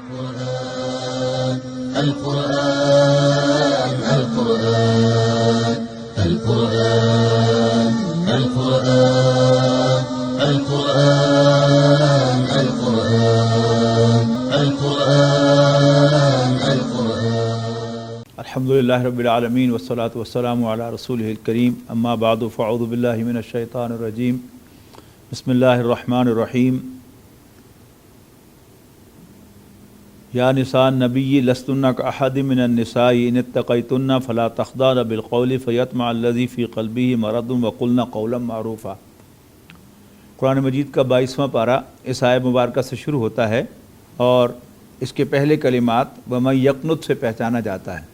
القرآن القرآن القرآن القرآن القرآن القرآن القرآن القرآن الحمدللہ رب العالمین والصلاة والسلام علی رسولہ الکریم اما بعد فاعوذ باللہ من الشیطان الرجیم بسم اللہ الرحمن الرحیم یا نساء النبی لستن کاحد من النساء ان اتقیتن فلا تخضعن بالقول فیطمع الذی فی قلبہ مرض وقلن قولا معروفا۔ قرآن مجید کا 22واں پارہ اس آیہ مبارکہ سے شروع ہوتا ہے اور اس کے پہلے کلمات وَمَن یقنت سے پہچانا جاتا ہے۔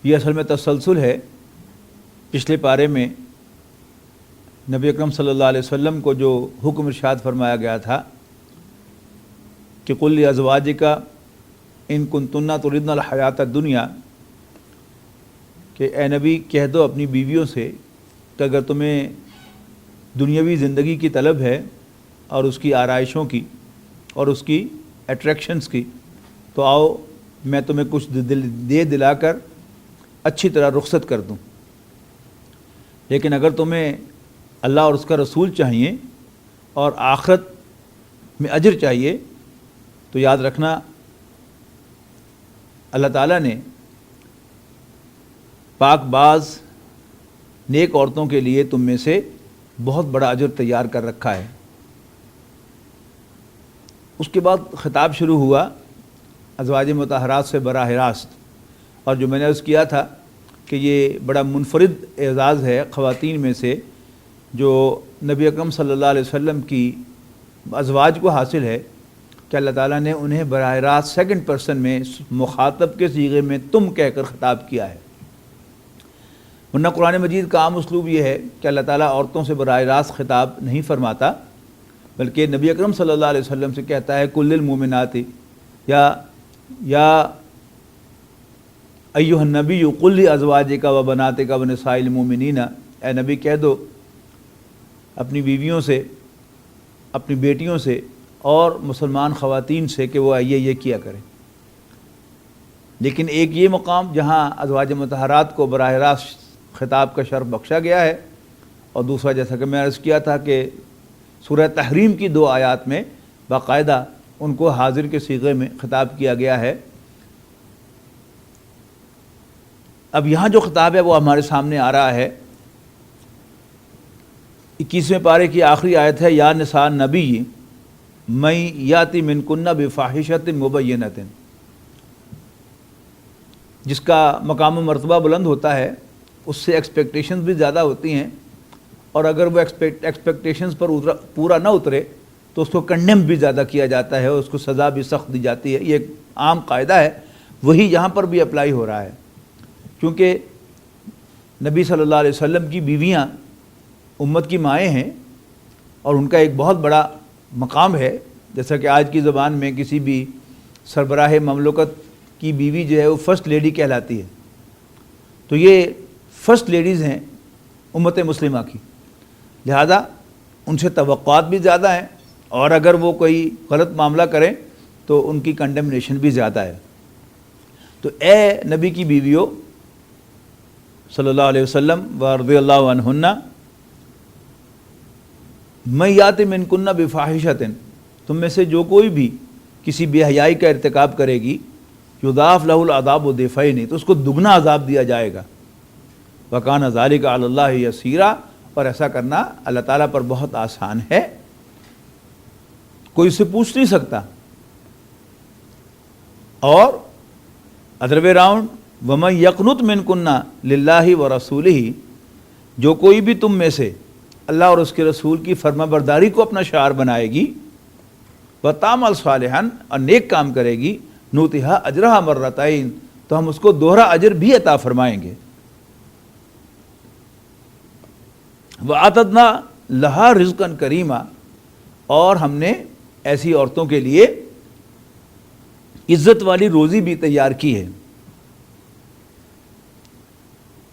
یہ اصل میں تسلسل ہے۔ پچھلے پارے میں نبی اکرم صلی اللہ علیہ وسلم کو جو حکم ارشاد فرمایا گیا تھا کہ قل لازواجک ان کنتن تردن الحیات الدنیا، کہ اے نبی کہہ دو اپنی بیویوں سے کہ اگر تمہیں دنیاوی زندگی کی طلب ہے اور اس کی آرائشوں کی اور اس کی اٹریکشنز کی، تو آؤ میں تمہیں کچھ دلا کر اچھی طرح رخصت کر دوں۔ لیکن اگر تمہیں اللہ اور اس کا رسول چاہیے اور آخرت میں اجر چاہیے تو یاد رکھنا اللہ تعالیٰ نے پاک باز نیک عورتوں کے لیے تم میں سے بہت بڑا اجر تیار کر رکھا ہے۔ اس کے بعد خطاب شروع ہوا ازواج مطہرات سے براہ راست، اور جو میں نے عرض کیا تھا کہ یہ بڑا منفرد اعزاز ہے خواتین میں سے جو نبی اکرم صلی اللہ علیہ وسلم کی ازواج کو حاصل ہے کہ اللہ تعالیٰ نے انہیں براہ راست سیکنڈ پرسن میں مخاطب کے صیغے میں تم کہہ کر خطاب کیا ہے۔ ورنہ قرآن مجید کا عام اسلوب یہ ہے کہ اللہ تعالیٰ عورتوں سے براہ راست خطاب نہیں فرماتا، بلکہ نبی اکرم صلی اللہ علیہ وسلم سے کہتا ہے کل للمؤمنات یا ایھا النبی قل لازواجک و بناتک و نساء المؤمنین، اے نبی کہہ دو اپنی بیویوں سے، اپنی بیٹیوں سے اور مسلمان خواتین سے کہ وہ یہ کیا کریں۔ لیکن ایک یہ مقام جہاں ازواج مطہرات کو براہ راست خطاب کا شرف بخشا گیا ہے، اور دوسرا جیسا کہ میں عرض کیا تھا کہ سورہ تحریم کی 2 آیات میں باقاعدہ ان کو حاضر کے صیغے میں خطاب کیا گیا ہے۔ اب یہاں جو خطاب ہے وہ ہمارے سامنے آ رہا ہے۔ 21ویں پارے کی آخری آیت ہے یا نساء النبی من یاتی منکن بفاحشۃ مبینۃ، جس کا مقام و مرتبہ بلند ہوتا ہے اس سے ایکسپیکٹیشنز بھی زیادہ ہوتی ہیں، اور اگر وہ ایکسپیکٹیشنز پر پورا نہ اترے تو اس کو کنڈیم بھی زیادہ کیا جاتا ہے، اس کو سزا بھی سخت دی جاتی ہے۔ یہ ایک عام قاعدہ ہے، وہی یہاں پر بھی اپلائی ہو رہا ہے، کیونکہ نبی صلی اللہ علیہ وسلم کی بیویاں امت کی مائیں ہیں اور ان کا ایک بہت بڑا مقام ہے۔ جیسا کہ آج کی زبان میں کسی بھی سربراہ مملکت کی بیوی جو ہے وہ فرسٹ لیڈی کہلاتی ہے، تو یہ فرسٹ لیڈیز ہیں امت مسلمہ کی، لہذا ان سے توقعات بھی زیادہ ہیں، اور اگر وہ کوئی غلط معاملہ کریں تو ان کی کنڈمنیشن بھی زیادہ ہے۔ تو اے نبی کی بیویوں صلی اللہ علیہ وسلم ورضی اللہ عنہن من یات منکن بفاحشۃ، تم میں سے جو کوئی بھی کسی بے حیائی کا ارتکاب کرے گی یضاعف لہ العذاب ضعفین، تو اس کو دگنا عذاب دیا جائے گا، وکان ذلک علی اللہ یسیرا، اور ایسا کرنا اللہ تعالیٰ پر بہت آسان ہے، کوئی اسے پوچھ نہیں سکتا۔ اور ادر وے راؤنڈ ومن یقنت منکن للہ ورسولہ، جو کوئی بھی تم میں سے اللہ اور اس کے رسول کی فرما برداری کو اپنا شعار بنائے گی، وتعمل صالحا، اور نیک کام کرے گی، نؤتھا اجرھا مرتین، تو ہم اس کو دوہرا اجر بھی عطا فرمائیں گے۔ وَأَعْتَدْنَا لَهَا رِزْقًا كَرِيمًا، اور ہم نے ایسی عورتوں کے لیے عزت والی روزی بھی تیار کی ہے۔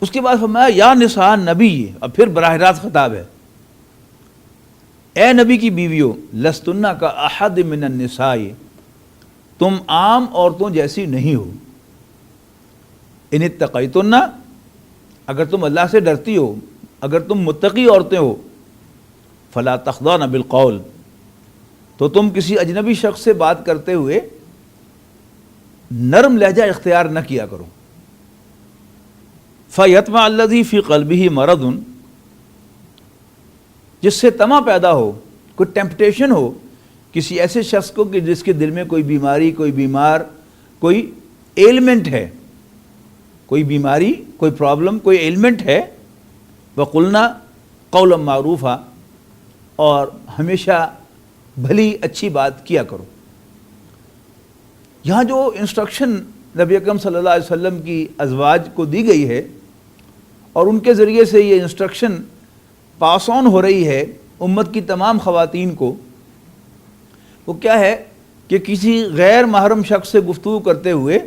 اس کے بعد فرمایا یا نساء نبی، اور پھر براہ راست خطاب ہے، اے نبی کی بیویوں، لستن کا احد من النساء، تم عام عورتوں جیسی نہیں ہو. ان اتقیتن، اگر تم اللہ سے ڈرتی ہو، اگر تم متقی عورتیں ہو، فلا تخضعن بالقول، تو تم کسی اجنبی شخص سے بات کرتے ہوئے نرم لہجہ اختیار نہ کیا کرو. فیطمع الذی فی قلبہ مرض، جس سے طمع پیدا ہو، کوئی ٹیمپٹیشن ہو کسی ایسے شخص کو کہ جس کے دل میں کوئی بیماری، کوئی بیمار، کوئی ایلمنٹ ہے، کوئی بیماری، کوئی پرابلم، کوئی ایلمنٹ ہے. وقلنا قولا معروفا، اور ہمیشہ بھلی اچھی بات کیا کرو. یہاں جو انسٹرکشن نبی اکرم صلی اللہ علیہ وسلم کی ازواج کو دی گئی ہے اور ان کے ذریعے سے یہ انسٹرکشن پاس آن ہو رہی ہے امت کی تمام خواتین کو، وہ کیا ہے کہ کسی غیر محرم شخص سے گفتگو کرتے ہوئے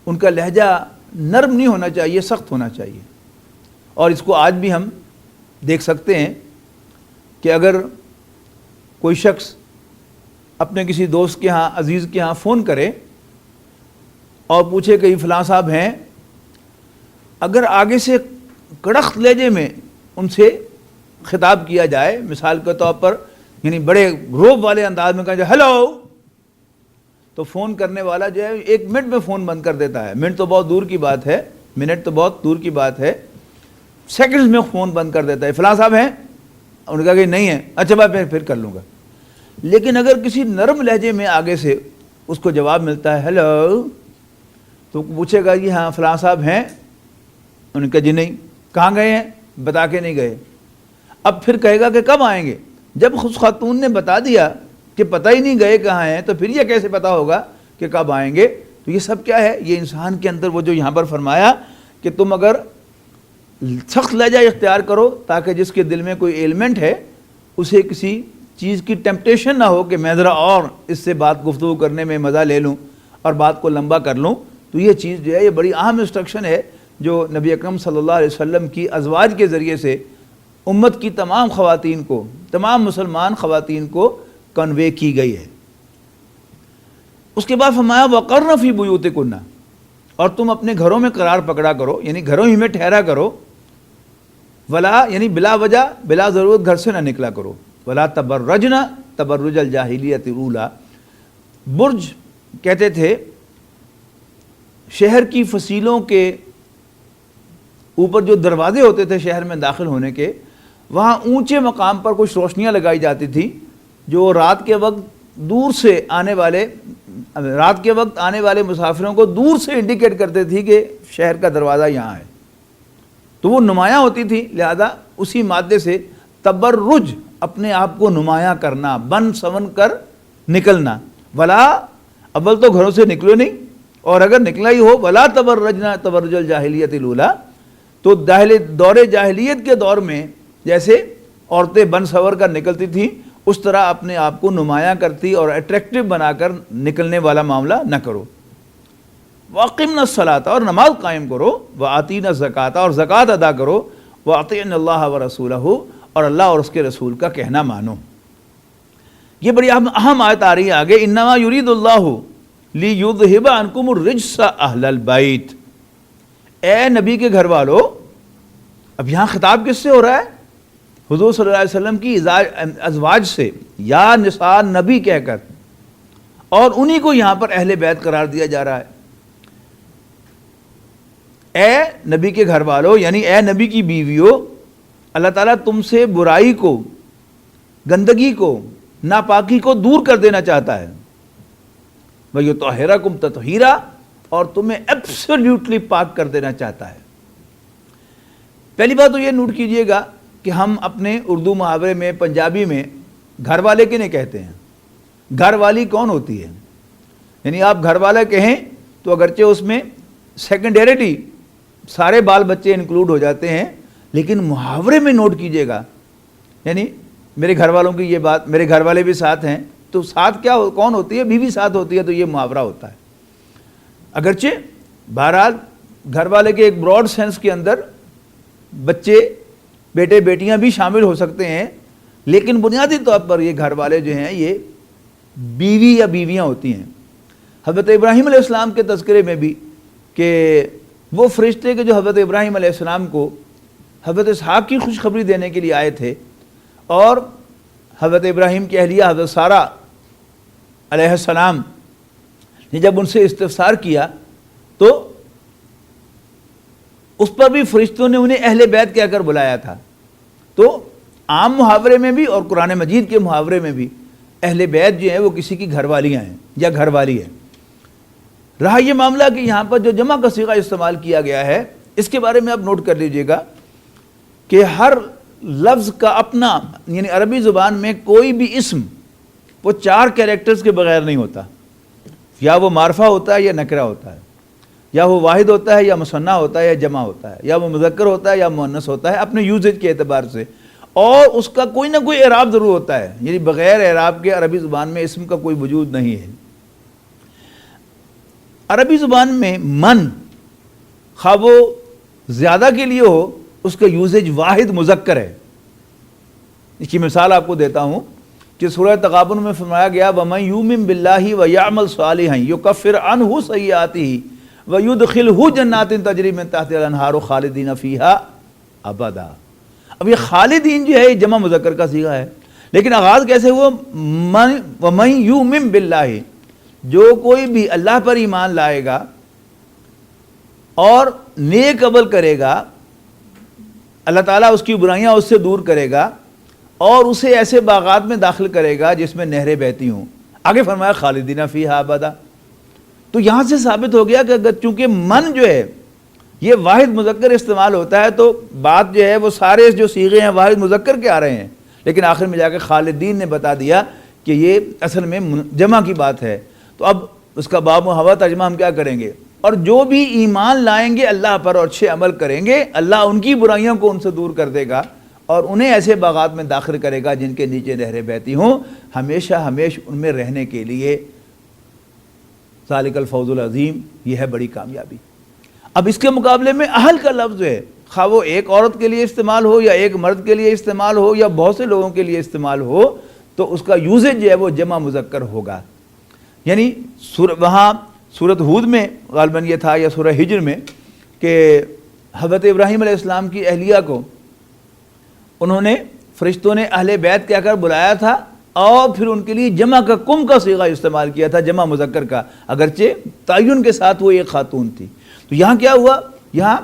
ان کا لہجہ نرم نہیں ہونا چاہیے، سخت ہونا چاہیے. اور اس کو آج بھی ہم دیکھ سکتے ہیں کہ اگر کوئی شخص اپنے کسی دوست کے ہاں، عزیز کے ہاں فون کرے اور پوچھے کہ فلاں صاحب ہیں، اگر آگے سے کڑک لہجے میں ان سے خطاب کیا جائے، مثال کے طور پر یعنی بڑے روب والے انداز میں کہا جائے ہیلو، تو فون کرنے والا جو ہے 1 منٹ میں فون بند کر دیتا ہے. منٹ تو بہت دور کی بات ہے، منٹ تو بہت دور کی بات ہے، سیکنڈز میں فون بند کر دیتا ہے. فلاں صاحب ہیں؟ انہوں نے کہا کہ نہیں ہے. اچھا بھائی پھر کر لوں گا. لیکن اگر کسی نرم لہجے میں آگے سے اس کو جواب ملتا ہے ہیلو، تو پوچھے گا جی ہاں فلاں صاحب ہیں؟ انہوں نے کہا جی نہیں. کہاں گئے ہیں؟ بتا کے نہیں گئے. اب پھر کہے گا کہ کب آئیں گے؟ جب خود خاتون نے بتا دیا کہ پتہ ہی نہیں گئے کہاں ہیں، تو پھر یہ کیسے پتا ہوگا کہ کب آئیں گے؟ تو یہ سب کیا ہے؟ یہ انسان کے اندر وہ جو یہاں پر فرمایا کہ تم اگر سخت لہجہ اختیار کرو تاکہ جس کے دل میں کوئی ایلمنٹ ہے اسے کسی چیز کی ٹیمپٹیشن نہ ہو کہ میں ذرا اور اس سے بات گفتگو کرنے میں مزہ لے لوں اور بات کو لمبا کر لوں. تو یہ چیز جو ہے یہ بڑی اہم انسٹرکشن ہے جو نبی اکرم صلی اللہ علیہ وسلم کی ازواج کے ذریعے سے امت کی تمام خواتین کو، تمام مسلمان خواتین کو کنوے کی گئی ہے. اس کے بعد فرمایا وَقَرْنَ فِي بُيُوتِكُنَّ، اور تم اپنے گھروں میں قرار پکڑا کرو، یعنی گھروں ہی میں ٹھہرا کرو. ولا یعنی بلا وجہ بلا ضرورت گھر سے نہ نکلا کرو. ولا تبرجن تبرج الجاہلیت الاولی، برج کہتے تھے شہر کی فصیلوں کے اوپر جو دروازے ہوتے تھے شہر میں داخل ہونے کے، وہاں اونچے مقام پر کچھ روشنیاں لگائی جاتی تھی جو رات کے وقت دور سے آنے والے مسافروں کو دور سے انڈیکیٹ کرتے تھی کہ شہر کا دروازہ یہاں ہے. تو وہ نمایاں ہوتی تھی، لہذا اسی مادے سے تبرج، اپنے آپ کو نمایاں کرنا، بن سون کر نکلنا. ولا اول تو گھروں سے نکلو نہیں، اور اگر نکلا ہی ہو ولا تبرجنا تبرج الجاہلیت الاولی، تو دور جاہلیت کے دور میں جیسے عورتیں بن سور کر نکلتی تھیں اس طرح اپنے آپ کو نمایاں کرتی اور اٹریکٹیو بنا کر نکلنے والا معاملہ نہ کرو. وَأَقِمْنَا الصَّلَاةَ، اور نماز قائم کرو. وَآتِينَا الزَّكَاةَ، اور زکوٰۃ ادا کرو. وَأَطِيعْنَا اللَّهَ وَرَسُولَهُ، اور اللہ اور اس کے رسول کا کہنا مانو. یہ بڑی اہم آیت آ رہی ہے آگے. إِنَّمَا يُرِيدُ اللَّهُ لِيُذْهِبَ عَنْكُمُ الرِّجْسَ أَهْلَ الْبَيْتِ. اے نبی کے گھر والو، اب یہاں خطاب کس سے ہو رہا ہے؟ حضور صلی اللہ علیہ وسلم کی ازواج سے، یا نساء نبی کہہ کر، اور انہی کو یہاں پر اہل بیت قرار دیا جا رہا ہے. اے نبی کے گھر والو، یعنی اے نبی کی بیویو، اللہ تعالیٰ تم سے برائی کو، گندگی کو، ناپاکی کو دور کر دینا چاہتا ہے. وَيُطَهِّرَكُمْ تَطْهِيرًا، اور تمہیں ایبسلیوٹلی پاک کر دینا چاہتا ہے. پہلی بات تو یہ نوٹ کیجئے گا کہ ہم اپنے اردو محاورے میں، پنجابی میں گھر والے کنے کہتے ہیں؟ گھر والی کون ہوتی ہے؟ یعنی آپ گھر والا کہیں تو اگرچہ اس میں سیکنڈریٹی سارے بال بچے انکلوڈ ہو جاتے ہیں، لیکن محاورے میں نوٹ کیجئے گا، یعنی میرے گھر والوں کی یہ بات، میرے گھر والے بھی ساتھ ہیں، تو ساتھ کیا کون ہوتی ہے؟ بیوی ساتھ ہوتی ہے، تو یہ محاورہ ہوتا ہے. اگرچہ بہرحال گھر والے کے ایک براڈ سینس کے اندر بچے، بیٹے بیٹیاں بھی شامل ہو سکتے ہیں، لیکن بنیادی طور پر یہ گھر والے جو ہیں یہ بیوی یا بیویاں ہوتی ہیں. حضرت ابراہیم علیہ السلام کے تذکرے میں بھی کہ وہ فرشتے کے جو حضرت ابراہیم علیہ السلام کو حضرت اسحاق کی خوشخبری دینے کے لیے آئے تھے، اور حضرت ابراہیم کی اہلیہ حضرت سارہ علیہ السلام نے جب ان سے استفسار کیا تو اس پر بھی فرشتوں نے انہیں اہل بیت کہہ کر بلایا تھا۔ تو عام محاورے میں بھی اور قرآن مجید کے محاورے میں بھی اہل بیت جو ہیں وہ کسی کی گھر والیاں ہیں یا گھر والی ہیں۔ رہا یہ معاملہ کہ یہاں پر جو جمع کا صیغہ استعمال کیا گیا ہے، اس کے بارے میں آپ نوٹ کر لیجئے گا کہ ہر لفظ کا اپنا، یعنی عربی زبان میں کوئی بھی اسم وہ 4 کیریکٹرز کے بغیر نہیں ہوتا، یا وہ معرفہ ہوتا ہے یا نکرہ ہوتا ہے، یا وہ واحد ہوتا ہے یا مثنیٰ ہوتا ہے یا جمع ہوتا ہے، یا وہ مذکر ہوتا ہے یا مؤنث ہوتا ہے اپنے یوزیج کے اعتبار سے، اور اس کا کوئی نہ کوئی اعراب ضرور ہوتا ہے، یعنی بغیر اعراب کے عربی زبان میں اسم کا کوئی وجود نہیں ہے۔ عربی زبان میں من خواہ وہ زیادہ کے لیے ہو، اس کا یوزیج واحد مذکر ہے۔ اس کی مثال آپ کو دیتا ہوں کہ سورہ تغابن میں فرمایا گیا وَمَن يُؤْمِن بِاللَّهِ وَيَعْمَلْ صَالِحًا يُكَفِّرْ عَنْهُ سَيِّئَاتِهِ وَيُدْخِلْهُ جَنَّاتٍ تَجْرِي مِن تَحْتِهَا الْأَنْهَارُ خَالِدِينَ فِيهَا أَبَدًا۔ اب یہ خالدین جو ہے یہ جمع مذکر کا صیغہ ہے، لیکن آغاز کیسے ہوا؟ وَمَن يُؤْمِن بِاللَّهِ، جو کوئی بھی اللہ پر ایمان لائے گا اور نیک عمل کرے گا، اللہ تعالیٰ اس کی برائیاں اس سے دور کرے گا اور اسے ایسے باغات میں داخل کرے گا جس میں نہریں بہتی ہوں۔ آگے فرمایا خالدین فیہا ابدا۔ تو یہاں سے ثابت ہو گیا کہ اگر چونکہ من جو ہے یہ واحد مذکر استعمال ہوتا ہے تو بات جو ہے وہ سارے جو صیغے ہیں واحد مذکر کے آ رہے ہیں، لیکن آخر میں جا کے خالدین نے بتا دیا کہ یہ اصل میں جمع کی بات ہے۔ تو اب اس کا باب و ہوا ترجمہ ہم کیا کریں گے؟ اور جو بھی ایمان لائیں گے اللہ پر اور اچھے عمل کریں گے، اللہ ان کی برائیوں کو ان سے دور کر دے گا اور انہیں ایسے باغات میں داخل کرے گا جن کے نیچے نہریں بہتی ہوں، ہمیشہ ان میں رہنے کے لیے۔ ذالک الفوز العظیم، یہ ہے بڑی کامیابی۔ اب اس کے مقابلے میں اہل کا لفظ جو ہے، خواہ وہ ایک عورت کے لیے استعمال ہو یا ایک مرد کے لیے استعمال ہو یا بہت سے لوگوں کے لیے استعمال ہو، تو اس کا یوزیج جو ہے وہ جمع مذکر ہوگا۔ یعنی وہاں سورۃ ہود میں غالباً یہ تھا یا سورہ ہجر میں کہ حضرت ابراہیم علیہ السلام کی اہلیہ کو انہوں نے فرشتوں نے اہل بیت کہہ کر بلایا تھا اور پھر ان کے لیے جمع کا کم کا صیغہ استعمال کیا تھا، جمع مذکر کا، اگرچہ تعین کے ساتھ وہ ایک خاتون تھی۔ تو یہاں کیا ہوا؟ یہاں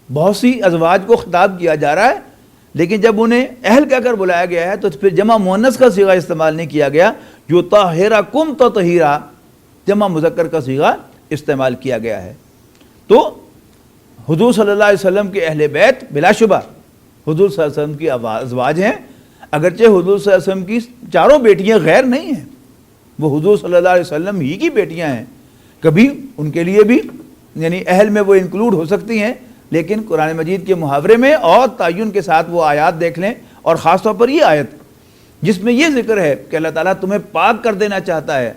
بہت سی ازواج کو خطاب کیا جا رہا ہے، لیکن جب انہیں اہل کہہ کر بلایا گیا ہے تو پھر جمع مؤنث کا صیغہ استعمال نہیں کیا گیا، یطہرکم تطہیرا، جمع مذکر کا صیغہ استعمال کیا گیا ہے۔ تو حضور صلی اللہ علیہ وسلم کے اہل بیت بلا شبہ حضور صلی اللہ علیہ وسلم کی ازواج ہیں، اگرچہ حضور صلی اللہ علیہ وسلم کی چاروں بیٹیاں غیر نہیں ہیں، وہ حضور صلی اللہ علیہ وسلم ہی کی بیٹیاں ہیں، کبھی ان کے لیے بھی یعنی اہل میں وہ انکلوڈ ہو سکتی ہیں، لیکن قرآن مجید کے محاورے میں اور تعین کے ساتھ وہ آیات دیکھ لیں، اور خاص طور پر یہ آیت جس میں یہ ذکر ہے کہ اللہ تعالیٰ تمہیں پاک کر دینا چاہتا ہے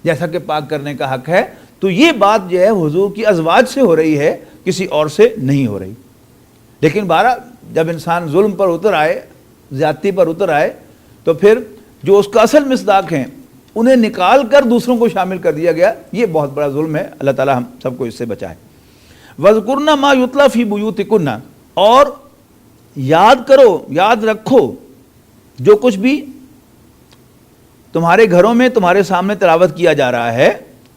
جیسا کہ پاک کرنے کا حق ہے، تو یہ بات جو ہے حضور کی ازواج سے ہو رہی ہے، کسی اور سے نہیں ہو رہی۔ لیکن بہرحال جب انسان ظلم پر اتر آئے، زیادتی پر اتر آئے، تو پھر جو اس کا اصل مصداق ہیں انہیں نکال کر دوسروں کو شامل کر دیا گیا، یہ بہت بڑا ظلم ہے۔ اللہ تعالیٰ ہم سب کو اس سے بچائے۔ وَاذْكُرْنَ مَا يُتْلَى فِي بُيُوتِكُنَّ، اور یاد کرو، یاد رکھو جو کچھ بھی تمہارے گھروں میں تمہارے سامنے تلاوت کیا جا رہا ہے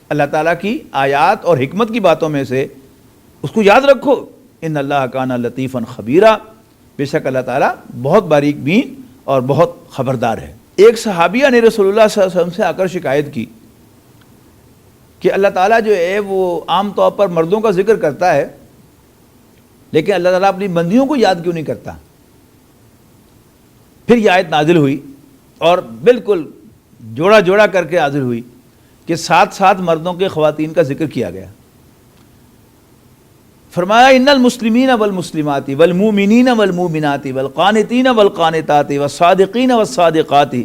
اللہ تعالیٰ کی آیات اور حکمت کی باتوں میں سے، اس کو یاد رکھو۔ ان اللہ کان لطیفا خبیرا، بے شک اللہ تعالیٰ بہت باریک بین اور بہت خبردار ہے۔ ایک صحابیہ نے رسول اللہ صلی اللہ علیہ وسلم سے آ کر شکایت کی کہ اللہ تعالیٰ جو ہے وہ عام طور پر مردوں کا ذکر کرتا ہے، لیکن اللہ تعالیٰ اپنی بندیوں کو یاد کیوں نہیں کرتا؟ پھر یہ آیت نازل ہوئی اور بالکل جوڑا جوڑا کر کے نازل ہوئی کہ ساتھ ساتھ مردوں کے خواتین کا ذکر کیا گیا۔ فرمایا ان المسلمین والمسلمات والمؤمنین والمؤمنات والقانتین والقانتات والصادقین والصادقات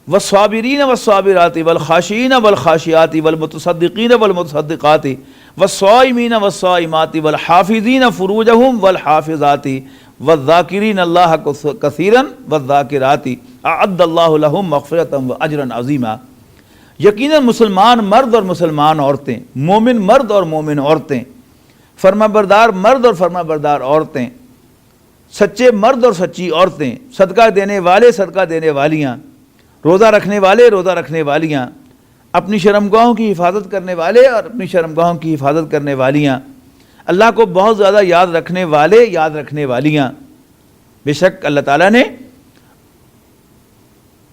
والصابرین والصابرات والخاشعین والخاشعات والمتصدقین والمتصدقات والصائمین والصائمات والحافظین فروجہم والحافظات والذاکرین اللہ کثیرا والذاکرات اعد اللہ لہم مغفرۃ واجرا عظیما۔ یقیناً مسلمان مرد اور مسلمان عورتیں، مومن مرد اور مومن عورتیں، فرما بردار مرد اور فرما بردار عورتیں، سچے مرد اور سچی عورتیں، صدقہ دینے والے صدقہ دینے والیاں، روزہ رکھنے والے روزہ رکھنے والیاں، اپنی شرمگاہوں کی حفاظت کرنے والے اور اپنی شرمگاہوں کی حفاظت کرنے والیاں، اللہ کو بہت زیادہ یاد رکھنے والے یاد رکھنے والیاں۔ بے شک اللہ تعالیٰ نے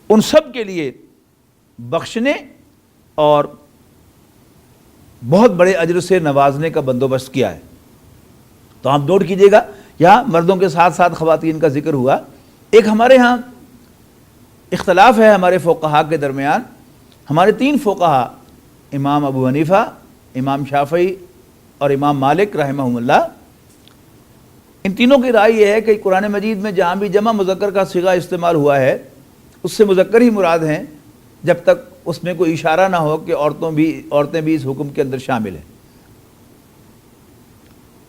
ان سب کے لیے بخشنے اور بہت بڑے اجر سے نوازنے کا بندوبست کیا ہے۔ تو آپ نوٹ کیجئے گا، یہاں مردوں کے ساتھ ساتھ خواتین کا ذکر ہوا۔ ایک ہمارے ہاں اختلاف ہے ہمارے فقہاء کے درمیان۔ ہمارے 3 فقہاء، امام ابو حنیفہ، امام شافعی اور امام مالک رحمہم اللہ، ان تینوں کی رائے یہ ہے کہ قرآن مجید میں جہاں بھی جمع مذکر کا صیغہ استعمال ہوا ہے اس سے مذکر ہی مراد ہیں، جب تک اس میں کوئی اشارہ نہ ہو کہ عورتیں بھی اس حکم کے اندر شامل ہیں۔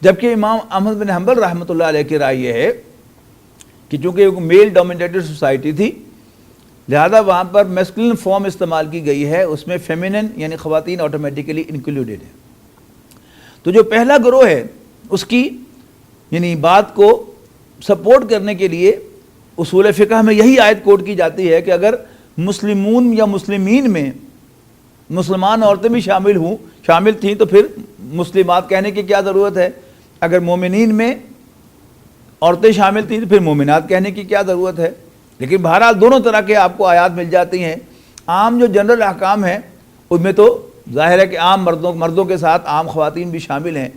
جبکہ امام احمد بن حنبل رحمۃ اللہ علیہ کی رائے یہ ہے کہ چونکہ ایک میل ڈومینیٹڈ سوسائٹی تھی، لہذا وہاں پر میسکولن فارم استعمال کی گئی ہے، اس میں فیمینن یعنی خواتین آٹومیٹیکلی انکلوڈیڈ ہے۔ تو جو پہلا گروہ ہے اس کی یعنی بات کو سپورٹ کرنے کے لیے اصول فقہ میں یہی آیت کوٹ کی جاتی ہے کہ اگر مسلمون یا مسلمین میں مسلمان عورتیں بھی شامل تھیں تو پھر مسلمات کہنے کی کیا ضرورت ہے، اگر مومنین میں عورتیں شامل تھیں تو پھر مومنات کہنے کی کیا ضرورت ہے۔ لیکن بہرحال دونوں طرح کے آپ کو آیات مل جاتی ہیں۔ عام جو جنرل احکام ہیں ان میں تو ظاہر ہے کہ عام مردوں کے ساتھ عام خواتین بھی شامل ہیں،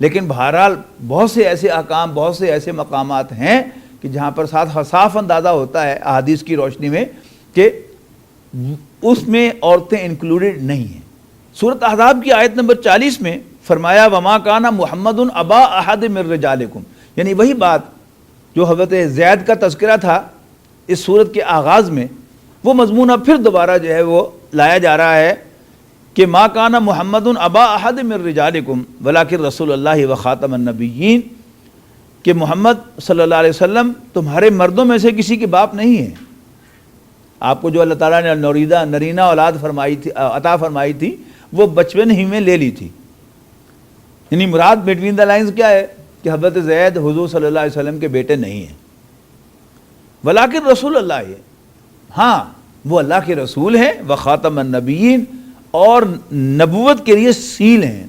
لیکن بہرحال بہت سے ایسے احکام، بہت سے ایسے مقامات ہیں کہ جہاں پر صاف اندازہ ہوتا ہے احادیث کی روشنی میں کہ اس میں عورتیں انکلوڈڈ نہیں ہیں۔ سورۃ احزاب کی آیت نمبر 40 میں فرمایا وما کان محمد ابا احد من رجالکم، یعنی وہی بات جو حضرت زید کا تذکرہ تھا اس سورت کے آغاز میں، وہ مضمون اب پھر دوبارہ جو ہے وہ لایا جا رہا ہے کہ ما کان محمد ابا احد من رجالکم ولکن رسول اللہ و خاتم النبیین، کہ محمد صلی اللہ علیہ وسلم تمہارے مردوں میں سے کسی کے باپ نہیں ہے۔ آپ کو جو اللہ تعالیٰ نے نرینہ اولاد عطا فرمائی تھی وہ بچپن ہی میں لے لی تھی۔ یعنی مراد بٹوین دا لائنز کیا ہے کہ حضرت زید حضور صلی اللہ علیہ وسلم کے بیٹے نہیں ہیں، ولیکن رسول اللہ ہے، ہاں وہ اللہ کے رسول ہیں، وخاتم النبیین، اور نبوت کے لیے سیل ہیں،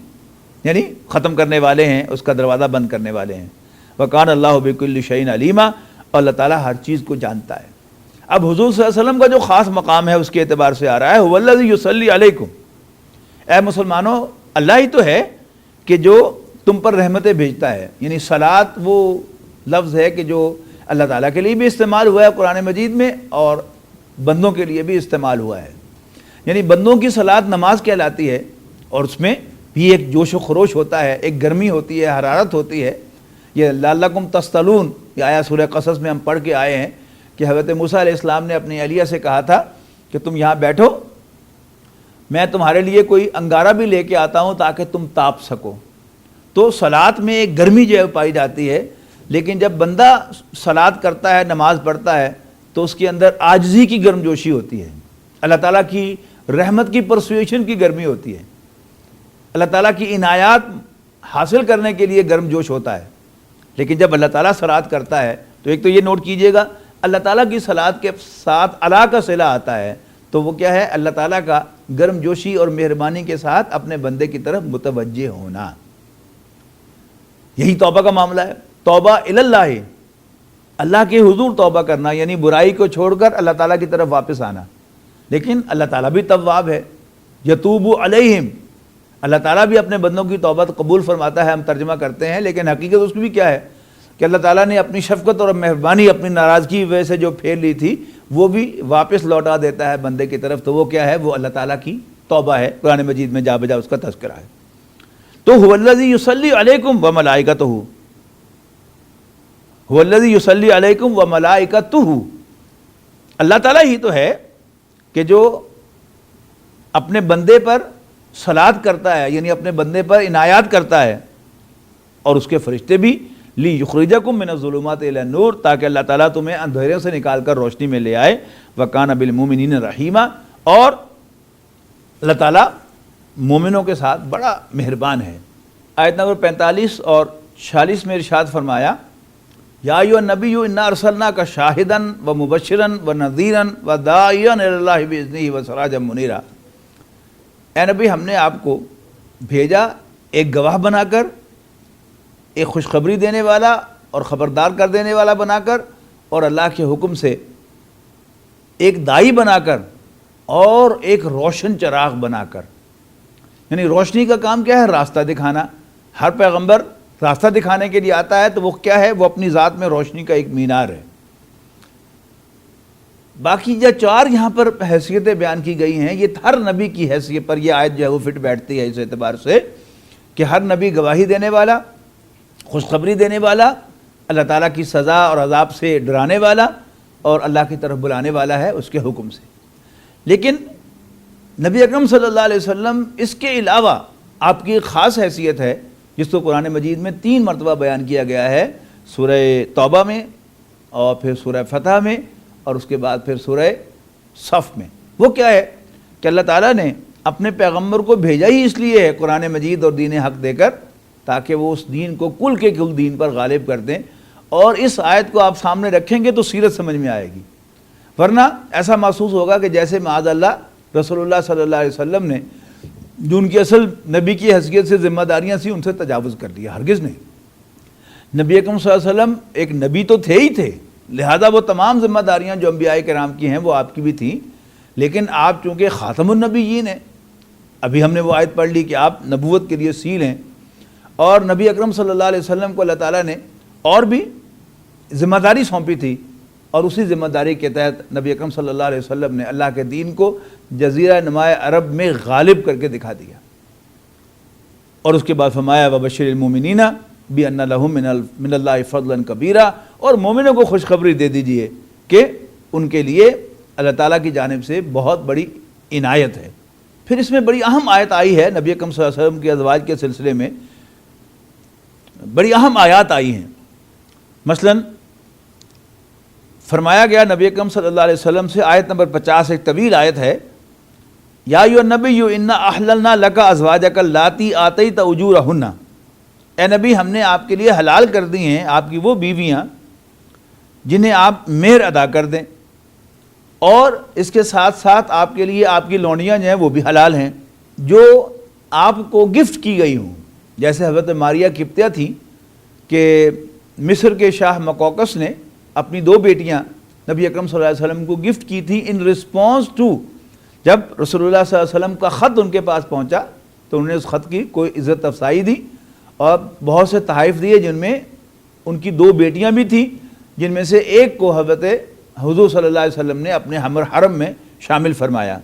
یعنی ختم کرنے والے ہیں، اس کا دروازہ بند کرنے والے ہیں۔ وکان اللہ بکل شیء علیما، اور اللہ تعالیٰ ہر چیز کو جانتا ہے۔ اب حضور صلی اللہ علیہ وسلم کا جو خاص مقام ہے اس کے اعتبار سے آ رہا ہے والذی یصلی علیکم، اے مسلمانوں اللہ ہی تو ہے کہ جو تم پر رحمتیں بھیجتا ہے۔ یعنی صلاۃ وہ لفظ ہے کہ جو اللہ تعالیٰ کے لیے بھی استعمال ہوا ہے قرآن مجید میں اور بندوں کے لیے بھی استعمال ہوا ہے۔ یعنی بندوں کی صلاۃ نماز کہلاتی ہے، اور اس میں بھی ایک جوش و خروش ہوتا ہے، ایک گرمی ہوتی ہے، حرارت ہوتی ہے۔ یہ لعلکم تصطلون، یہ آیا سورہ قصص میں ہم پڑھ کے آئے ہیں کہ حضرت موسیٰ علیہ السلام نے اپنی اہلیہ سے کہا تھا کہ تم یہاں بیٹھو، میں تمہارے لیے کوئی انگارہ بھی لے کے آتا ہوں تاکہ تم تاپ سکو۔ تو صلاۃ میں ایک گرمی جو ہے پائی جاتی ہے، لیکن جب بندہ صلاۃ کرتا ہے، نماز پڑھتا ہے، تو اس کے اندر عاجزی کی گرم جوشی ہوتی ہے، اللہ تعالیٰ کی رحمت کی پرسویشن کی گرمی ہوتی ہے، اللہ تعالیٰ کی عنایات حاصل کرنے کے لیے گرم جوش ہوتا ہے۔ لیکن جب اللہ تعالیٰ صلاۃ کرتا ہے تو ایک تو یہ نوٹ کیجئے گا اللہ تعالیٰ کی صلاۃ کے ساتھ اللہ کا صلہ آتا ہے، تو وہ کیا ہے؟ اللہ تعالیٰ کا گرم جوشی اور مہربانی کے ساتھ اپنے بندے کی طرف متوجہ ہونا۔ یہی توبہ کا معاملہ ہے، توبہ اللہ، اللہ کے حضور توبہ کرنا، یعنی برائی کو چھوڑ کر اللہ تعالیٰ کی طرف واپس آنا۔ لیکن اللہ تعالیٰ بھی تواب ہے، یتوب علیہم، اللہ تعالیٰ بھی اپنے بندوں کی توبہ قبول فرماتا ہے، ہم ترجمہ کرتے ہیں، لیکن حقیقت اس کی بھی کیا ہے کہ اللہ تعالیٰ نے اپنی شفقت اور مہربانی اپنی ناراضگی کی وجہ سے جو پھیر لی تھی وہ بھی واپس لوٹا دیتا ہے بندے کی طرف۔ تو وہ کیا ہے؟ وہ اللہ تعالیٰ کی توبہ ہے، قرآن مجید میں جا بجا اس کا تذکرہ ہے۔ تو هو الذی یصلی علیکم وملائکتہ، هو الذی یصلی علیکم وملائکتہ، اللہ تعالیٰ ہی تو ہے کہ جو اپنے بندے پر صلاۃ کرتا ہے، یعنی اپنے بندے پر عنایات کرتا ہے، اور اس کے فرشتے بھی لیخرجکم من الظلمات الی النور، تاکہ اللہ تعالیٰ تمہیں اندھیروں سے نکال کر روشنی میں لے آئے۔ وکان بالمؤمنین رحیما، اور اللہ تعالیٰ مومنوں کے ساتھ بڑا مہربان ہے۔ آیت نمبر 45 اور 46 میں ارشاد فرمایا یا ایھا النبی انا ارسلناک شاہدا و مبشرا و نذیرا و داعیا الی اللہ باذنہ و سراجا منیرا، اے نبی ہم نے آپ کو بھیجا ایک گواہ بنا کر، ایک خوشخبری دینے والا اور خبردار کر دینے والا بنا کر، اور اللہ کے حکم سے ایک داعی بنا کر، اور ایک روشن چراغ بنا کر۔ یعنی روشنی کا کام کیا ہے؟ راستہ دکھانا۔ ہر پیغمبر راستہ دکھانے کے لیے آتا ہے، تو وہ کیا ہے؟ وہ اپنی ذات میں روشنی کا ایک مینار ہے۔ باقی جو 4 یہاں پر حیثیتیں بیان کی گئی ہیں، یہ ہر نبی کی حیثیت پر یہ آیت جو ہے وہ فٹ بیٹھتی ہے، اس اعتبار سے کہ ہر نبی گواہی دینے والا، خوشخبری دینے والا، اللہ تعالیٰ کی سزا اور عذاب سے ڈرانے والا، اور اللہ کی طرف بلانے والا ہے اس کے حکم سے۔ لیکن نبی اکرم صلی اللہ علیہ وسلم اس کے علاوہ آپ کی ایک خاص حیثیت ہے، جس کو قرآن مجید میں 3 مرتبہ بیان کیا گیا ہے، سورہ توبہ میں، اور پھر سورہ فتح میں، اور اس کے بعد پھر سورہ صف میں۔ وہ کیا ہے کہ اللہ تعالیٰ نے اپنے پیغمبر کو بھیجا ہی اس لیے ہے قرآن مجید اور دین حق دے کر، تاکہ وہ اس دین کو کل کے کل دین پر غالب کر دیں۔ اور اس آیت کو آپ سامنے رکھیں گے تو سیرت سمجھ میں آئے گی، ورنہ ایسا محسوس ہوگا کہ جیسے معاذ اللہ رسول اللہ صلی اللہ علیہ وسلم نے جو ان کی اصل نبی کی حیثیت سے ذمہ داریاں تھیں ان سے تجاوز کر لیا۔ ہرگز نہیں، نبی اکرم صلی اللہ علیہ وسلم ایک نبی تو تھے ہی تھے، لہذا وہ تمام ذمہ داریاں جو انبیاء کرام کی ہیں وہ آپ کی بھی تھیں، لیکن آپ چونکہ خاتم النبیین ہیں، ابھی ہم نے وہ آیت پڑھ لی کہ آپ نبوت کے لیے سیل ہیں، اور نبی اکرم صلی اللہ علیہ وسلم کو اللہ تعالیٰ نے اور بھی ذمہ داری سونپی تھی، اور اسی ذمہ داری کے تحت نبی اکرم صلی اللہ علیہ وسلم نے اللہ کے دین کو جزیرہ نماء عرب میں غالب کر کے دکھا دیا۔ اور اس کے بعد فرمایا وبشر المؤمنین بان لہم من اللہ فضلا کبیرا، اور مومنوں کو خوشخبری دے دیجئے کہ ان کے لیے اللہ تعالیٰ کی جانب سے بہت بڑی عنایت ہے۔ پھر اس میں بڑی اہم آیت آئی ہے، نبی اکرم صلی اللہ علیہ وسلم کے ازواج کے سلسلے میں بڑی اہم آیات آئی ہیں۔ مثلا فرمایا گیا نبی اکرم صلی اللہ علیہ وسلم سے، آیت نمبر 50 ایک طویل آیت ہے، یا ایھا النبی انا احللنا لک ازواجک اللاتی آتیت اجورہن، اے نبی ہم نے آپ کے لیے حلال کر دی ہیں آپ کی وہ بیویاں جنہیں آپ مہر ادا کر دیں، اور اس کے ساتھ ساتھ آپ کے لیے آپ کی لونڈیاں جو ہیں وہ بھی حلال ہیں جو آپ کو گفٹ کی گئی ہوں۔ جیسے حضرت ماریہ قبطیہ تھی کہ مصر کے شاہ مقوقس نے اپنی 2 بیٹیاں نبی اکرم صلی اللہ علیہ وسلم کو گفٹ کی تھی ان رسپانس ٹو، جب رسول اللہ صلی اللہ علیہ وسلم کا خط ان کے پاس پہنچا تو انہوں نے اس خط کی کوئی عزت افزائی دی اور بہت سے تحائف دیے، جن میں ان کی 2 بیٹیاں بھی تھیں، جن میں سے ایک کو حضرت حضور صلی اللہ علیہ وسلم نے اپنے حرم میں شامل فرمایا۔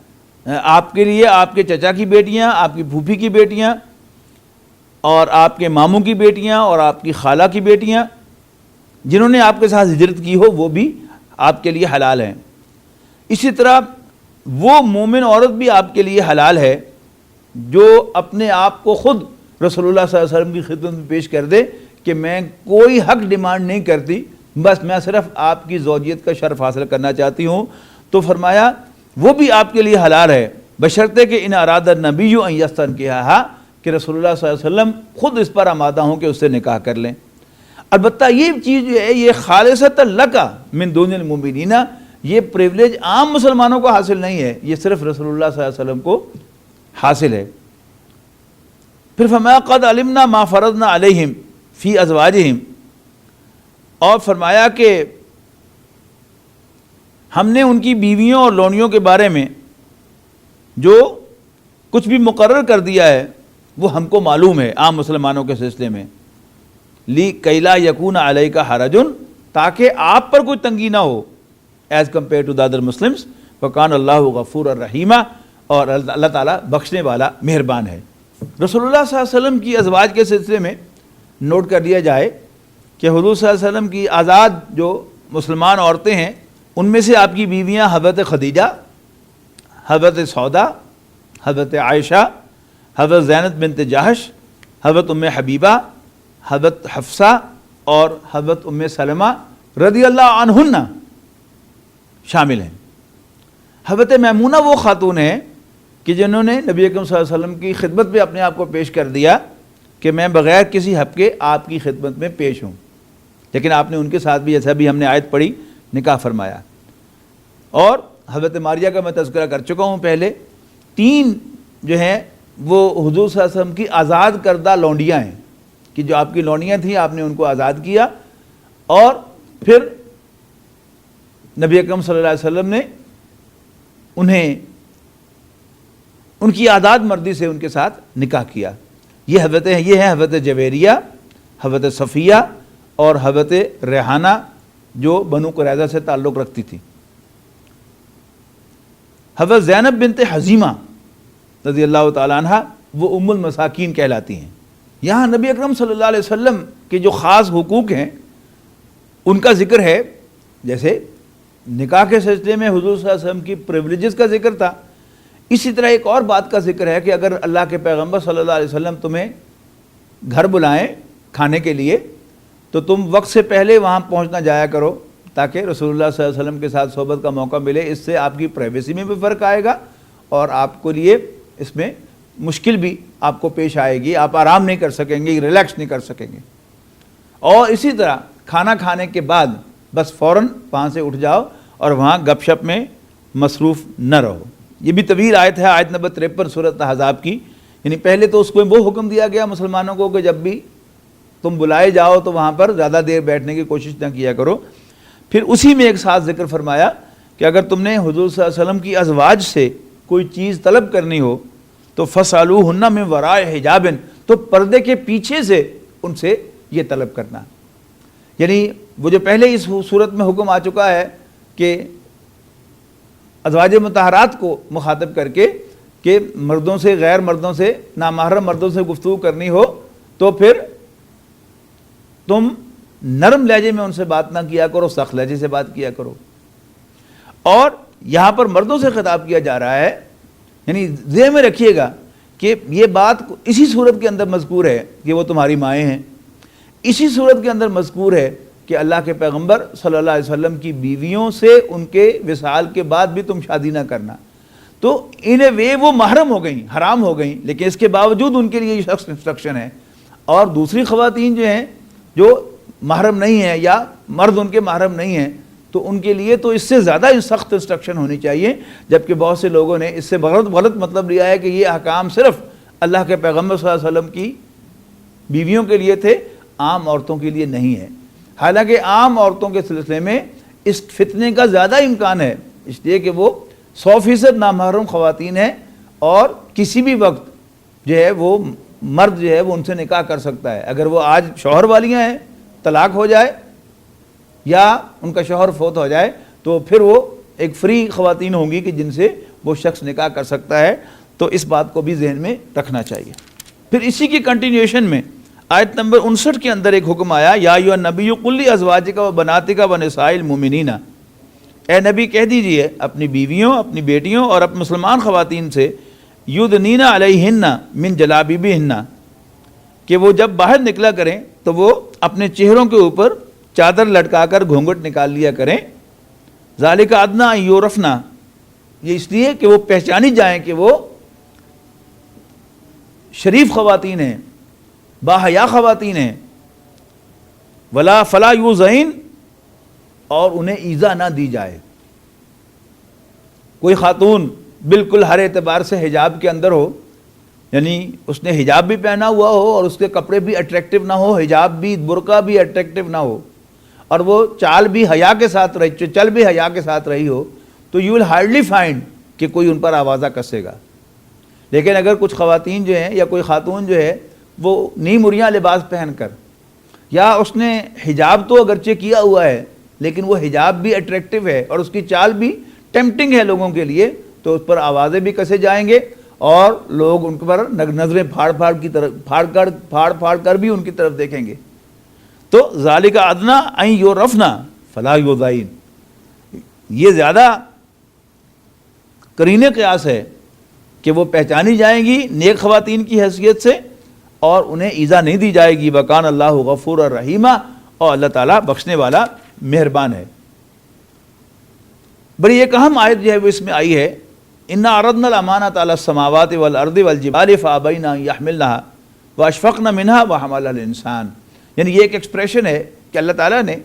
آپ کے لیے آپ کے چچا کی بیٹیاں، آپ کی پھوپھی کی بیٹیاں، اور آپ کے ماموں کی بیٹیاں، اور آپ کی خالہ کی بیٹیاں جنہوں نے آپ کے ساتھ ہجرت کی ہو وہ بھی آپ کے لیے حلال ہیں۔ اسی طرح وہ مومن عورت بھی آپ کے لیے حلال ہے جو اپنے آپ کو خود رسول اللہ صلی اللہ علیہ وسلم کی خدمت میں پیش کر دے کہ میں کوئی حق ڈیمانڈ نہیں کرتی، بس میں صرف آپ کی زوجیت کا شرف حاصل کرنا چاہتی ہوں، تو فرمایا وہ بھی آپ کے لیے حلال ہے، بشرطے کہ ان اراد النبی ان یستنکحھا، کہ رسول اللہ صلی اللہ علیہ وسلم خود اس پر آمادہ ہوں کہ اس سے نکاح کر لیں۔ البتہ یہ چیز جو ہے یہ خالصۃ لک من دون المؤمنین، یہ پریولیج عام مسلمانوں کو حاصل نہیں ہے، یہ صرف رسول اللہ صلی اللہ علیہ وسلم کو حاصل ہے۔ پھر فرمایا قد علمنا ما فرضنا علیہم فی ازواجہم، اور فرمایا کہ ہم نے ان کی بیویوں اور لونیوں کے بارے میں جو کچھ بھی مقرر کر دیا ہے وہ ہم کو معلوم ہے عام مسلمانوں کے سلسلے میں، لی کیلا یکون علیک حرج، تاکہ آپ پر کوئی تنگی نہ ہو as compare to other Muslims, وکان اللہ غفور الرحیم، اور اللہ تعالیٰ بخشنے والا مہربان ہے۔ رسول اللہ صلی اللہ علیہ وسلم کی ازواج کے سلسلے میں نوٹ کر لیا جائے کہ حضور صلی اللہ علیہ وسلم کی آزاد جو مسلمان عورتیں ہیں ان میں سے آپ کی بیویاں حضرت خدیجہ، حضرت سودا، حضرت عائشہ، حضرت زینب بنت جہش، حضرت ام حبیبہ، حضرت حفصہ اور حضرت ام سلمہ رضی اللہ عنہن شامل ہیں۔ حضرت میمونہ وہ خاتون ہیں کہ جنہوں نے نبی اکرم صلی اللہ علیہ وسلم کی خدمت میں اپنے آپ کو پیش کر دیا کہ میں بغیر کسی حق کے آپ کی خدمت میں پیش ہوں، لیکن آپ نے ان کے ساتھ بھی جیسا بھی ہم نے آیت پڑھی نکاح فرمایا۔ اور حضرت ماریہ کا میں تذکرہ کر چکا ہوں پہلے، 3 جو ہیں وہ حضور صلی اللہ علیہ وسلم کی آزاد کردہ لونڈیاں ہیں، کہ جو آپ کی لونڈیاں تھیں آپ نے ان کو آزاد کیا، اور پھر نبی اکرم صلی اللہ علیہ وسلم نے انہیں ان کی آزاد مردی سے ان کے ساتھ نکاح کیا۔ یہ ہیں حضرت جویریہ، حضرت صفیہ اور حضرت ریحانہ، جو بنو قریظہ سے تعلق رکھتی تھی۔ حضرت زینب بنت حزیمہ رضی اللہ تعالیٰ عنہ وہ ام المساکین کہلاتی ہیں۔ یہاں نبی اکرم صلی اللہ علیہ وسلم کے جو خاص حقوق ہیں ان کا ذکر ہے، جیسے نکاح کے سلسلے میں حضور صلی اللہ علیہ وسلم کی پریولیجز کا ذکر تھا، اسی طرح ایک اور بات کا ذکر ہے کہ اگر اللہ کے پیغمبر صلی اللہ علیہ وسلم تمہیں گھر بلائیں کھانے کے لیے تو تم وقت سے پہلے وہاں پہنچنا جایا کرو، تاکہ رسول اللہ صلی اللہ علیہ وسلم کے ساتھ صحبت کا موقع ملے۔ اس سے آپ کی پرائیویسی میں بھی فرق آئے گا اور آپ کو لیے اس میں مشکل بھی آپ کو پیش آئے گی، آپ آرام نہیں کر سکیں گے، ریلیکس نہیں کر سکیں گے۔ اور اسی طرح کھانا کھانے کے بعد بس فوراً وہاں سے اٹھ جاؤ اور وہاں گپ شپ میں مصروف نہ رہو۔ یہ بھی طویل آیت ہے، آیت نمبر 53 سورۃ احزاب کی، یعنی پہلے تو اس کو وہ حکم دیا گیا مسلمانوں کو کہ جب بھی تم بلائے جاؤ تو وہاں پر زیادہ دیر بیٹھنے کی کوشش نہ کیا کرو۔ پھر اسی میں ایک ساتھ ذکر فرمایا کہ اگر تم نے حضور صلی اللہ علیہ وسلم کی ازواج سے کوئی چیز طلب کرنی ہو تو فَاسْأَلُوهُنَّ مِنْ وَرَاءِ حِجَابٍ، تو پردے کے پیچھے سے ان سے یہ طلب کرنا۔ یعنی وہ جو پہلے اس صورت میں حکم آ چکا ہے کہ ازواج مطہرات کو مخاطب کر کے کہ مردوں سے، غیر مردوں سے، نامحرم مردوں سے گفتگو کرنی ہو تو پھر تم نرم لہجے میں ان سے بات نہ کیا کرو، سخت لہجے سے بات کیا کرو۔ اور یہاں پر مردوں سے خطاب کیا جا رہا ہے، یعنی ذہن میں رکھیے گا کہ یہ بات اسی صورت کے اندر مذکور ہے کہ وہ تمہاری مائیں ہیں، اسی صورت کے اندر مذکور ہے کہ اللہ کے پیغمبر صلی اللہ علیہ وسلم کی بیویوں سے ان کے وصال کے بعد بھی تم شادی نہ کرنا۔ تو ان اے وے وہ محرم ہو گئیں، حرام ہو گئیں، لیکن اس کے باوجود ان کے لیے یہ سخت انسٹرکشن ہے۔ اور دوسری خواتین جو ہیں جو محرم نہیں ہیں یا مرد ان کے محرم نہیں ہیں تو ان کے لیے تو اس سے زیادہ سخت انسٹرکشن ہونی چاہیے، جبکہ بہت سے لوگوں نے اس سے غلط مطلب لیا ہے کہ یہ احکام صرف اللہ کے پیغمبر صلی اللہ علیہ وسلم کی بیویوں کے لیے تھے، عام عورتوں کے لیے نہیں ہے۔ حالانکہ عام عورتوں کے سلسلے میں اس فتنے کا زیادہ امکان ہے، اس لیے کہ وہ 100% نامحرم خواتین ہیں اور کسی بھی وقت جو ہے وہ مرد جو ہے وہ ان سے نکاح کر سکتا ہے۔ اگر وہ آج شوہر والیاں ہیں، طلاق ہو جائے یا ان کا شوہر فوت ہو جائے تو پھر وہ ایک فری خواتین ہوں گی کہ جن سے وہ شخص نکاح کر سکتا ہے، تو اس بات کو بھی ذہن میں رکھنا چاہیے۔ پھر اسی کی کنٹینیوشن میں آیت نمبر 59 کے اندر ایک حکم آیا، یا ایھا النبی قل لازواجک و بناتک و نساء المؤمنین، اے نبی کہہ دیجئے اپنی بیویوں، اپنی بیٹیوں اور اپنی مسلمان خواتین سے، یدنین علیہن من جلابیبہن، کہ وہ جب باہر نکلا کریں تو وہ اپنے چہروں کے اوپر چادر لٹکا کر گھونگھٹ نکال لیا کریں، ذالک ادنیٰ ان یعرفن، یہ اس لیے کہ وہ پہچانی جائیں کہ وہ شریف خواتین ہیں، باحیا خواتین ہیں، ولا فلا یؤذین، اور انہیں ایذا نہ دی جائے۔ کوئی خاتون بالکل ہر اعتبار سے حجاب کے اندر ہو، یعنی اس نے حجاب بھی پہنا ہوا ہو اور اس کے کپڑے بھی اٹریکٹیو نہ ہو، حجاب بھی، برقع بھی اٹریکٹیو نہ ہو، اور وہ چال بھی حیا کے ساتھ رہی، چل بھی حیا کے ساتھ رہی ہو، تو یو ول ہارڈلی فائنڈ کہ کوئی ان پر آوازہ کسے گا۔ لیکن اگر کچھ خواتین جو ہیں یا کوئی خاتون جو ہے وہ نیم عریاں لباس پہن کر، یا اس نے حجاب تو اگرچہ کیا ہوا ہے لیکن وہ حجاب بھی اٹریکٹیو ہے اور اس کی چال بھی ٹیمپٹنگ ہے لوگوں کے لیے، تو اس پر آوازیں بھی کسے جائیں گے اور لوگ ان پر نظریں پھاڑ کر بھی ان کی طرف دیکھیں گے۔ تو ذالک ادنیٰ ان یعرفن فلا یؤذین، یہ زیادہ قرین قیاس ہے کہ وہ پہچانی جائیں گی نیک خواتین کی حیثیت سے اور انہیں ایذا نہیں دی جائے گی۔ وکان اللہ غفور الرحیم، اور اللہ تعالیٰ بخشنے والا مہربان ہے۔ بڑی ایک اہم آیت جو ہے وہ اس میں آئی ہے انا عرضنا الامانۃ علی السماوات والارض والجبال فابین ان یحملنها واشفقن منها وحملها الانسان. یعنی یہ ایک ایکسپریشن ہے کہ اللہ تعالیٰ نے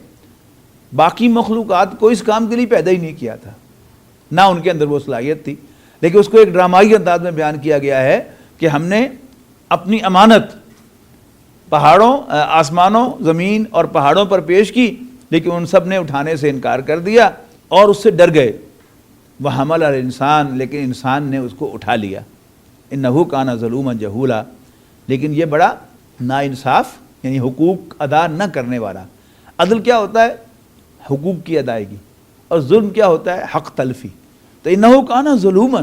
باقی مخلوقات کو اس کام کے لیے پیدا ہی نہیں کیا تھا، نہ ان کے اندر وہ صلاحیت تھی، لیکن اس کو ایک ڈرامائی انداز میں بیان کیا گیا ہے کہ ہم نے اپنی امانت پہاڑوں، آسمانوں، زمین اور پہاڑوں پر پیش کی، لیکن ان سب نے اٹھانے سے انکار کر دیا اور اس سے ڈر گئے. وحمل الانسان، لیکن انسان نے اس کو اٹھا لیا. انہ کان ظلوما جہولا، لیکن یہ بڑا ناانصاف یعنی حقوق ادا نہ کرنے والا. عدل کیا ہوتا ہے؟ حقوق کی ادائیگی، اور ظلم کیا ہوتا ہے؟ حق تلفی. تو انہ کان ظلوما،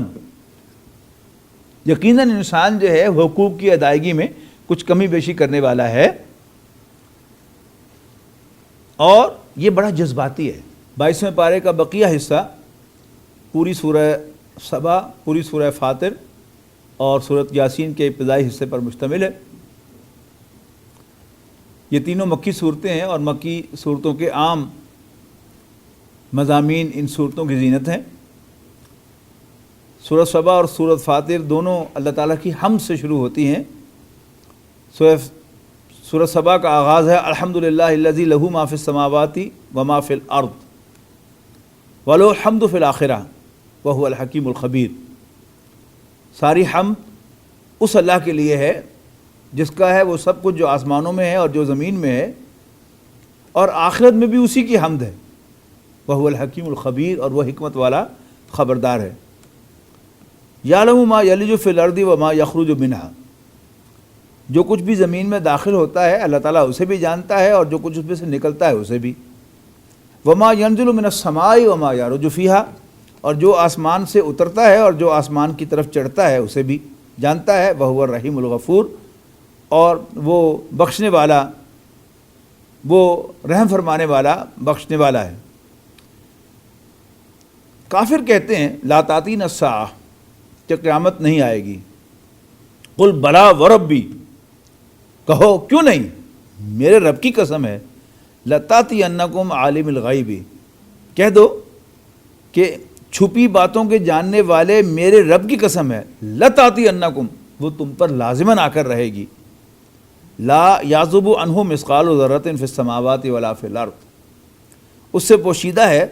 یقیناً انسان جو ہے حقوق کی ادائیگی میں کچھ کمی بیشی کرنے والا ہے، اور یہ بڑا جذباتی ہے. 22ویں پارے کا بقیہ حصہ پوری سورہ سبا، پوری سورہ فاطر اور سورۃ یاسین کے ابتدائی حصے پر مشتمل ہے. یہ تینوں مکی صورتیں ہیں، اور مکی صورتوں کے عام مضامین ان صورتوں کی زینت ہیں. سورۃ سبا اور سورۃ فاطر دونوں اللہ تعالیٰ کی حمد سے شروع ہوتی ہیں. سورۃ سبا کا آغاز ہے الحمدللہ الذی لہ ما فی السماوات وما فی الارض ولہ الحمد فی الآخرہ وہو الحکیم الخبیر. ساری حمد اس اللہ کے لیے ہے جس کا ہے وہ سب کچھ جو آسمانوں میں ہے اور جو زمین میں ہے، اور آخرت میں بھی اسی کی حمد ہے. وہو الحکیم الخبیر، اور وہ حکمت والا خبردار ہے. یعلم ما یلج فی الارض وما یخرج منہا، جو کچھ بھی زمین میں داخل ہوتا ہے اللہ تعالیٰ اسے بھی جانتا ہے، اور جو کچھ اس میں سے نکلتا ہے اسے بھی. وما ینزل من السماء وما یعرج فیہا، اور جو آسمان سے اترتا ہے اور جو آسمان کی طرف چڑھتا ہے اسے بھی جانتا ہے. وہو الرحیم الغفور، اور وہ بخشنے والا، وہ رحم فرمانے والا، بخشنے والا ہے. کافر کہتے ہیں لا تاتین الساعہ، کہ قیامت نہیں آئے گی. قل بلا وربی، کہو کیوں نہیں، میرے رب کی قسم ہے. لتاتینکم عالم الغیب، کہہ دو کہ چھپی باتوں کے جاننے والے میرے رب کی قسم ہے. لتاتینکم، وہ تم پر لازماً آ کر رہے گی. لا یعزب عنہ مثقال ذرۃ فی السماوات ولا فی الارض، اس سے پوشیدہ ہے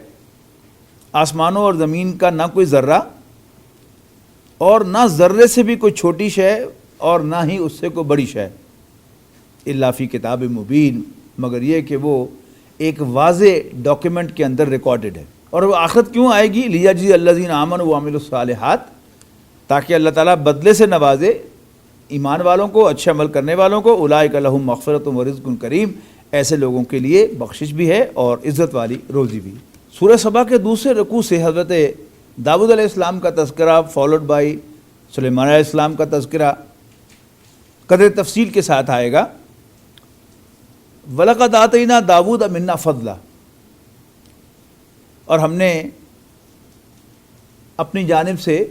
آسمانوں اور زمین کا نہ کوئی ذرہ، اور نہ ذرے سے بھی کوئی چھوٹی شے، اور نہ ہی اس سے کوئی بڑی شے. الا فی کتاب مبین، مگر یہ کہ وہ ایک واضح ڈاکیومنٹ کے اندر ریکارڈڈ ہے. اور وہ آخرت کیوں آئے گی؟ لیجزی الذین آمنوا وعملوا الصالحات، تاکہ اللہ تعالیٰ بدلے سے نوازے ایمان والوں کو، اچھے عمل کرنے والوں کو. اولئک لہم مغفرۃ ورزق کریم، ایسے لوگوں کے لیے بخشش بھی ہے اور عزت والی روزی بھی. سورہ سبا کے دوسرے رکوع سے حضرت داؤد علیہ السلام کا تذکرہ فالوڈ بائی سلیمان علیہ السلام کا تذکرہ قدر تفصیل کے ساتھ آئے گا. وَلَقَدْ آتَيْنَا دَاوُودَ مِنَّا فَضْلًا، اور ہم نے اپنی جانب سے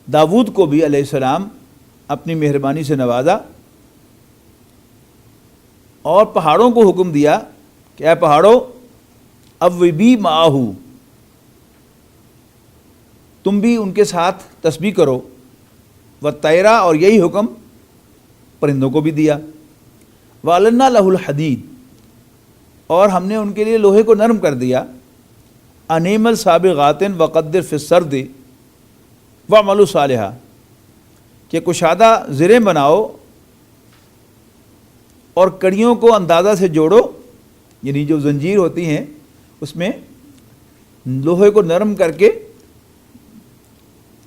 داود کو بھی علیہ السلام اپنی مہربانی سے نوازا، اور پہاڑوں کو حکم دیا کہ اے پہاڑوں اوبی معہ، تم بھی ان کے ساتھ تسبیح کرو. والطیرہ، اور یہی حکم پرندوں کو بھی دیا. وَأَلَنَّا لَهُ الْحَدِيدَ، اور ہم نے ان کے لیے لوہے کو نرم کر دیا. أَنِ اعْمَلْ سَابِغَاتٍ وَقَدِّرْ فِي السَّرْدِ وَاعْمَلُوا صَالِحًا، کہ کشادہ زریں بناؤ اور کڑیوں کو اندازہ سے جوڑو، یعنی جو زنجیر ہوتی ہیں اس میں لوہے کو نرم کر کے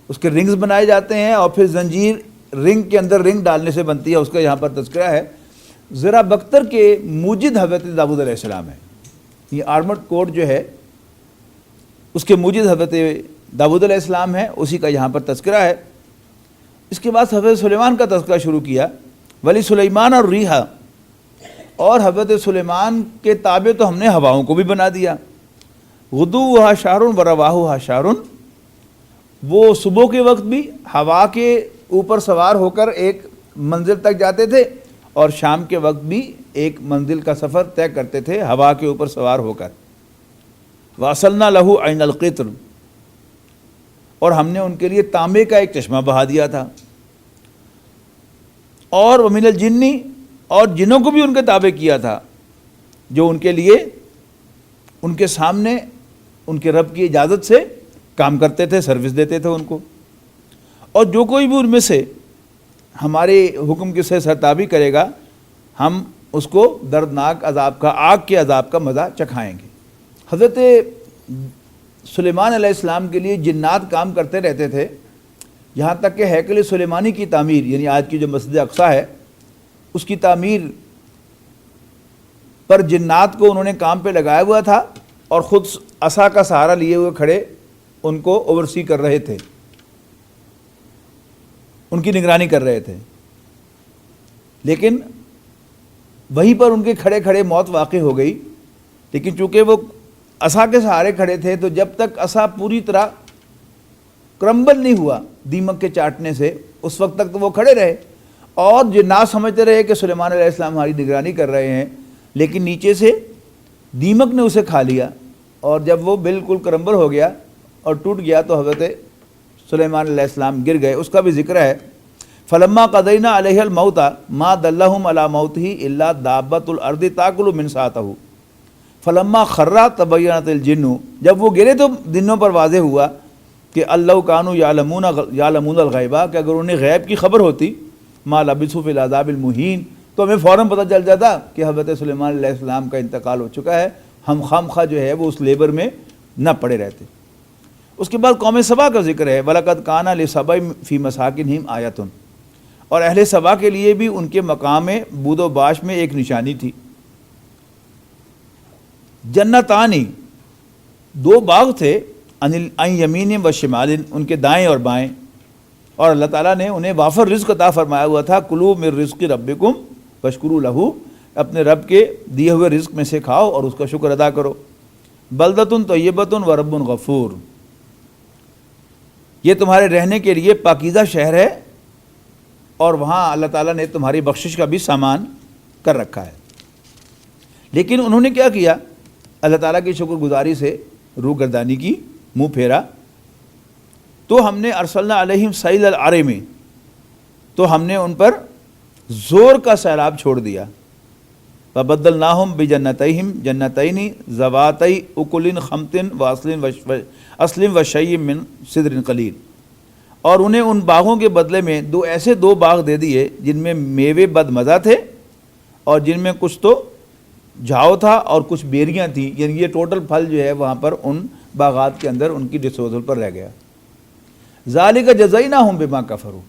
اس کے رنگز بنائے جاتے ہیں، اور پھر زنجیر رنگ کے اندر رنگ ڈالنے سے بنتی ہے. اس کا یہاں پر تذکرہ ہے. زرہ بختر کے موجد حضرت داؤد علیہ السلام ہے. یہ آرمڈ کوڈ جو ہے اس کے موجد حضرت داؤد علیہ السلام ہے، اسی کا یہاں پر تذکرہ ہے. اس کے بعد حضرت سلیمان کا تذکرہ شروع کیا. ولی سلیمان اور ریحا، اور حضرت سلیمان کے تابع تو ہم نے ہواؤں کو بھی بنا دیا. غدوہا شہر ورواہا شہر، وہ صبح کے وقت بھی ہوا کے اوپر سوار ہو کر ایک منزل تک جاتے تھے، اور شام کے وقت بھی ایک منزل کا سفر طے کرتے تھے ہوا کے اوپر سوار ہو کر. واصلنا لہو عین القطر، اور ہم نے ان کے لیے تانبے کا ایک چشمہ بہا دیا تھا، اور ومن الجنی، اور جنوں کو بھی ان کے تابع کیا تھا، جو ان کے لیے ان کے سامنے ان کے رب کی اجازت سے کام کرتے تھے، سروس دیتے تھے ان کو۔ اور جو کوئی بھی ان میں سے ہمارے حکم کے سے سرتابی کرے گا، ہم اس کو دردناک عذاب کا، آگ کے عذاب کا مزہ چکھائیں گے۔ حضرت سلیمان علیہ السلام کے لیے جنات کام کرتے رہتے تھے، یہاں تک کہ ہیکل سلیمانی کی تعمیر، یعنی آج کی جو مسجد اقصیٰ ہے، اس کی تعمیر پر جنات کو انہوں نے کام پہ لگایا ہوا تھا، اور خود عصا کا سہارا لیے ہوئے کھڑے ان کو اوورسی کر رہے تھے، ان کی نگرانی کر رہے تھے۔ لیکن وہیں پر ان کے کھڑے کھڑے موت واقع ہو گئی، لیکن چونکہ وہ عصا کے سہارے کھڑے تھے تو جب تک عصا پوری طرح کرمبل نہیں ہوا دیمک کے چاٹنے سے، اس وقت تک تو وہ کھڑے رہے، اور جنات سمجھتے رہے کہ سلیمان علیہ السلام ہماری نگرانی کر رہے ہیں، لیکن نیچے سے دیمک نے اسے کھا لیا، اور جب وہ بالکل کرمبل ہو گیا اور ٹوٹ گیا تو حضرت سلیمان علیہ السلام گر گئے۔ اس کا بھی ذکر ہے، فلما قضینا علیہ الموت ما دلہم علی موتہ الا دابۃ الارض تاکل من ساتہ فلما خر تبینت الجن، جب وہ گرے تو دنوں پر واضح ہوا کہ اللہ کانوا یعلمون الغیبہ، کہ اگر انہیں غیب کی خبر ہوتی ما لبثوا فی العذاب المہین، تو ہمیں فوراً پتہ چل جاتا کہ حضرت سلیمان علیہ السلام کا انتقال ہو چکا ہے، ہم خامخواہ جو ہے وہ اس لیبر میں نہ پڑے رہتے۔ اس کے بعد قوم سبا کا ذکر ہے، وَلَقَدْ كَانَ لِسَبَإٍ فِي مَسَاكِنِهِمْ آیَةٌ، اور اہل سبا کے لیے بھی ان کے مقام بود و باش میں ایک نشانی تھی۔ جنتانی، دو باغ تھے، عن یمین و شمال، ان کے دائیں اور بائیں، اور اللہ تعالیٰ نے انہیں وافر رزق عطا فرمایا ہوا تھا، کلوا من رزق ربکم واشکروا لہ، اپنے رب کے دیے ہوئے رزق میں سے کھاؤ اور اس کا شکر ادا کرو۔ بلدۃ طیبۃ و رب غفور، یہ تمہارے رہنے کے لیے پاکیزہ شہر ہے، اور وہاں اللہ تعالیٰ نے تمہاری بخشش کا بھی سامان کر رکھا ہے۔ لیکن انہوں نے کیا کیا؟ اللہ تعالیٰ کی شکر گزاری سے روح گردانی کی، منہ پھیرا، تو ہم نے ارسلنا علیہم سیل العرم، تو ہم نے ان پر زور کا سیلاب چھوڑ دیا۔ فبدلناہم بجنتیہم جنتین ذواتئی اکل خمط واصل وشیء من سدر قلیل، اور انہیں ان باغوں کے بدلے میں ایسے دو باغ دے دیے جن میں میوے بد مزہ تھے، اور جن میں کچھ تو جھاؤ تھا اور کچھ بیریاں تھیں، یعنی یہ ٹوٹل پھل جو ہے وہاں پر ان باغات کے اندر ان کی ڈسپوزل پر رہ گیا۔ ذالک جزیناہم بما کفروا،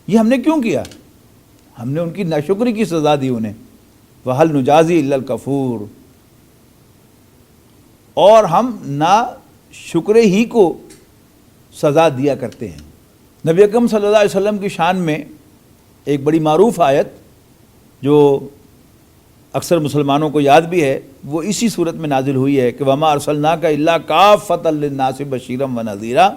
یہ ہم نے کیوں کیا؟ ہم نے ان کی ناشکری کی سزا دی انہیں۔ وَهَلْ نُجَازِي إِلَّا الْكَفُورَ، اور ہم نا شکر ہی کو سزا دیا کرتے ہیں۔ نبی اکرم صلی اللہ علیہ وسلم کی شان میں ایک بڑی معروف آیت جو اکثر مسلمانوں کو یاد بھی ہے، وہ اسی صورت میں نازل ہوئی ہے کہ وَمَا أَرْسَلْنَاكَ إِلَّا كَافَّةً لِلنَّاسِ بَشِيرًا وَنَذِيرًا،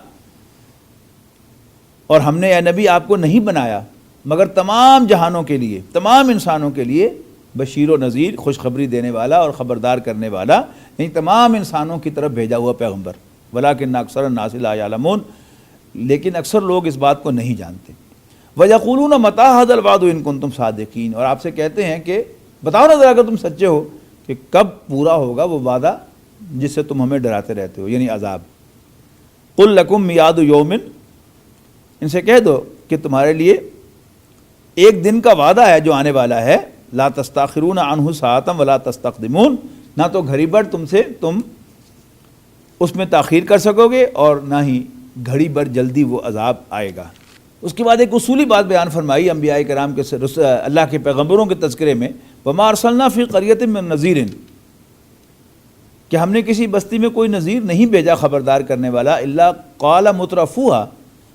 اور ہم نے اے نبی آپ کو نہیں بنایا مگر تمام جہانوں کے لیے، تمام انسانوں کے لیے بشیر و نذیر، خوشخبری دینے والا اور خبردار کرنے والا، یعنی تمام انسانوں کی طرف بھیجا ہوا پیغمبر۔ وَلَٰكِنَّ أَكْثَرَ النَّاسِ لَا يَعْلَمُونَ، لیکن اکثر لوگ اس بات کو نہیں جانتے۔ وَيَقُولُونَ مَتَىٰ هَٰذَا الْوَعْدُ إِن كُنتُمْ صَادِقِينَ، اور آپ سے کہتے ہیں کہ بتاؤ نا ذرا اگر تم سچے ہو کہ کب پورا ہوگا وہ وعدہ جس سے تم ہمیں ڈراتے رہتے ہو، یعنی عذاب۔ قُل لَكُم مِّيعَادُ يَوْمٍ، ان سے کہہ دو کہ تمہارے لیے ایک دن کا وعدہ ہے جو آنے والا ہے، لا تستاخرون عنہ ساعۃ ولا تستقدمون، نہ تو گھڑی بھر تم اس میں تاخیر کر سکو گے اور نہ ہی گھڑی بھر جلدی وہ عذاب آئے گا۔ اس کے بعد ایک اصولی بات بیان فرمائی انبیاء کرام کے اللہ کے پیغمبروں کے تذکرے میں، وما ارسلنا فی قریۃ من نذیر، کہ ہم نے کسی بستی میں کوئی نذیر نہیں بھیجا خبردار کرنے والا، الا قال مترفوہا،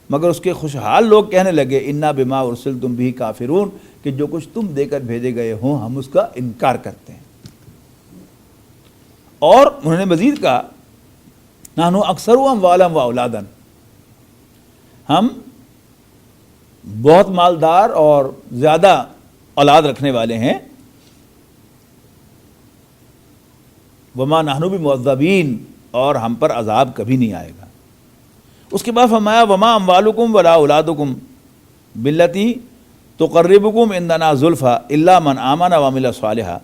مگر اس کے خوشحال لوگ کہنے لگے انا بما ارسلتم بہ کافرون، کہ جو کچھ تم دے کر بھیجے گئے ہوں ہم اس کا انکار کرتے ہیں۔ اور انہوں نے مزید کہا نحن اکثر اموالا و اولادا، ہم بہت مالدار اور زیادہ اولاد رکھنے والے ہیں۔ وما نحن بمعذبین، اور ہم پر عذاب کبھی نہیں آئے گا۔ اس کے بعد فرمایا وما اموالکم ولا اولادکم باللتی تقربکم عندنا زلفیٰ الا من آمن وعمل صالحا،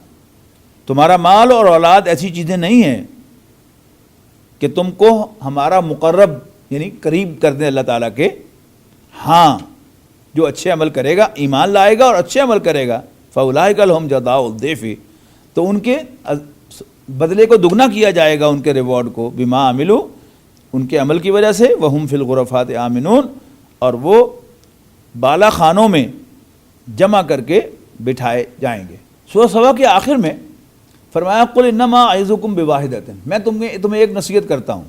تمہارا مال اور اولاد ایسی چیزیں نہیں ہیں کہ تم کو ہمارا مقرب یعنی قریب کر دیں اللہ تعالیٰ کے، ہاں جو اچھے عمل کرے گا، ایمان لائے گا اور اچھے عمل کرے گا، فاولئک لہم جزاء الضعف، تو ان کے بدلے کو دگنا کیا جائے گا، ان کے ریوارڈ کو، بما عملوا، ان کے عمل کی وجہ سے، وہم فی الغرفات آمنون، اور وہ بالا خانوں میں جمع کر کے بٹھائے جائیں گے۔ سورہ سبا کے آخر میں فرمایا قل انما اعظکم بواحدۃ، میں تمہیں ایک نصیحت کرتا ہوں،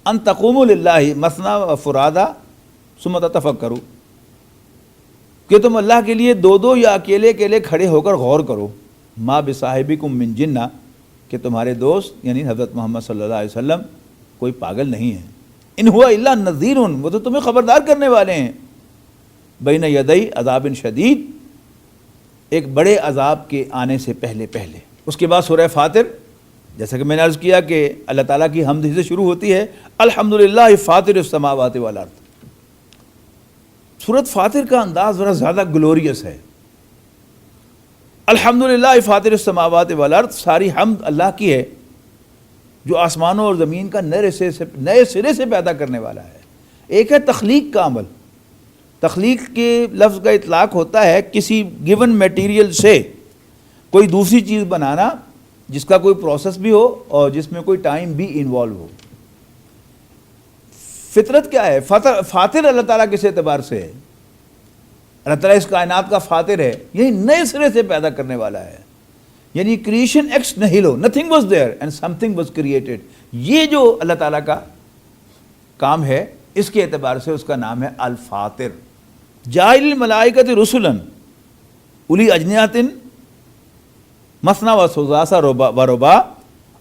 ان تقوموا للہ مثنی وفرادا ثم تتفکروا، کہ تم اللہ کے لیے دو دو یا اکیلے اکیلے کھڑے ہو کر غور کرو، ما بصاحبکم من جنہ، کہ تمہارے دوست یعنی حضرت محمد صلی اللہ علیہ وسلم کوئی پاگل نہیں ہے، ان ہوا الا نذیر، وہ تو تمہیں خبردار کرنے والے ہیں، بین یدی عذاب شدید، ایک بڑے عذاب کے آنے سے پہلے پہلے۔ اس کے بعد سورہ فاطر، جیسا کہ میں نے عرض کیا کہ اللہ تعالیٰ کی حمد سے شروع ہوتی ہے، الحمدللہ فاطر السماوات والارض۔ سورۃ فاطر کا انداز ذرا زیادہ گلوریس ہے، الحمدللہ فاطر السماوات والارض، ساری حمد اللہ کی ہے جو آسمانوں اور زمین کا نئے سرے سے پیدا کرنے والا ہے۔ ایک ہے تخلیق کا عمل، تخلیق کے لفظ کا اطلاق ہوتا ہے کسی گیون میٹیریل سے کوئی دوسری چیز بنانا جس کا کوئی پروسیس بھی ہو اور جس میں کوئی ٹائم بھی انوالو ہو۔ فطرت کیا ہے؟ فاطر اللہ تعالیٰ کس اعتبار سے ہے؟ اللہ تعالیٰ اس کائنات کا فاطر ہے، یعنی نئے سرے سے پیدا کرنے والا ہے، یعنی creation ex nihilo, nothing was there and something was created, یہ جو اللہ تعالیٰ کا کام ہے اس کے اعتبار سے اس کا نام ہے الفاطر۔ جاعل الملائکۃ رسلا اولی اجنحۃ مثنی وثلاث ورباع،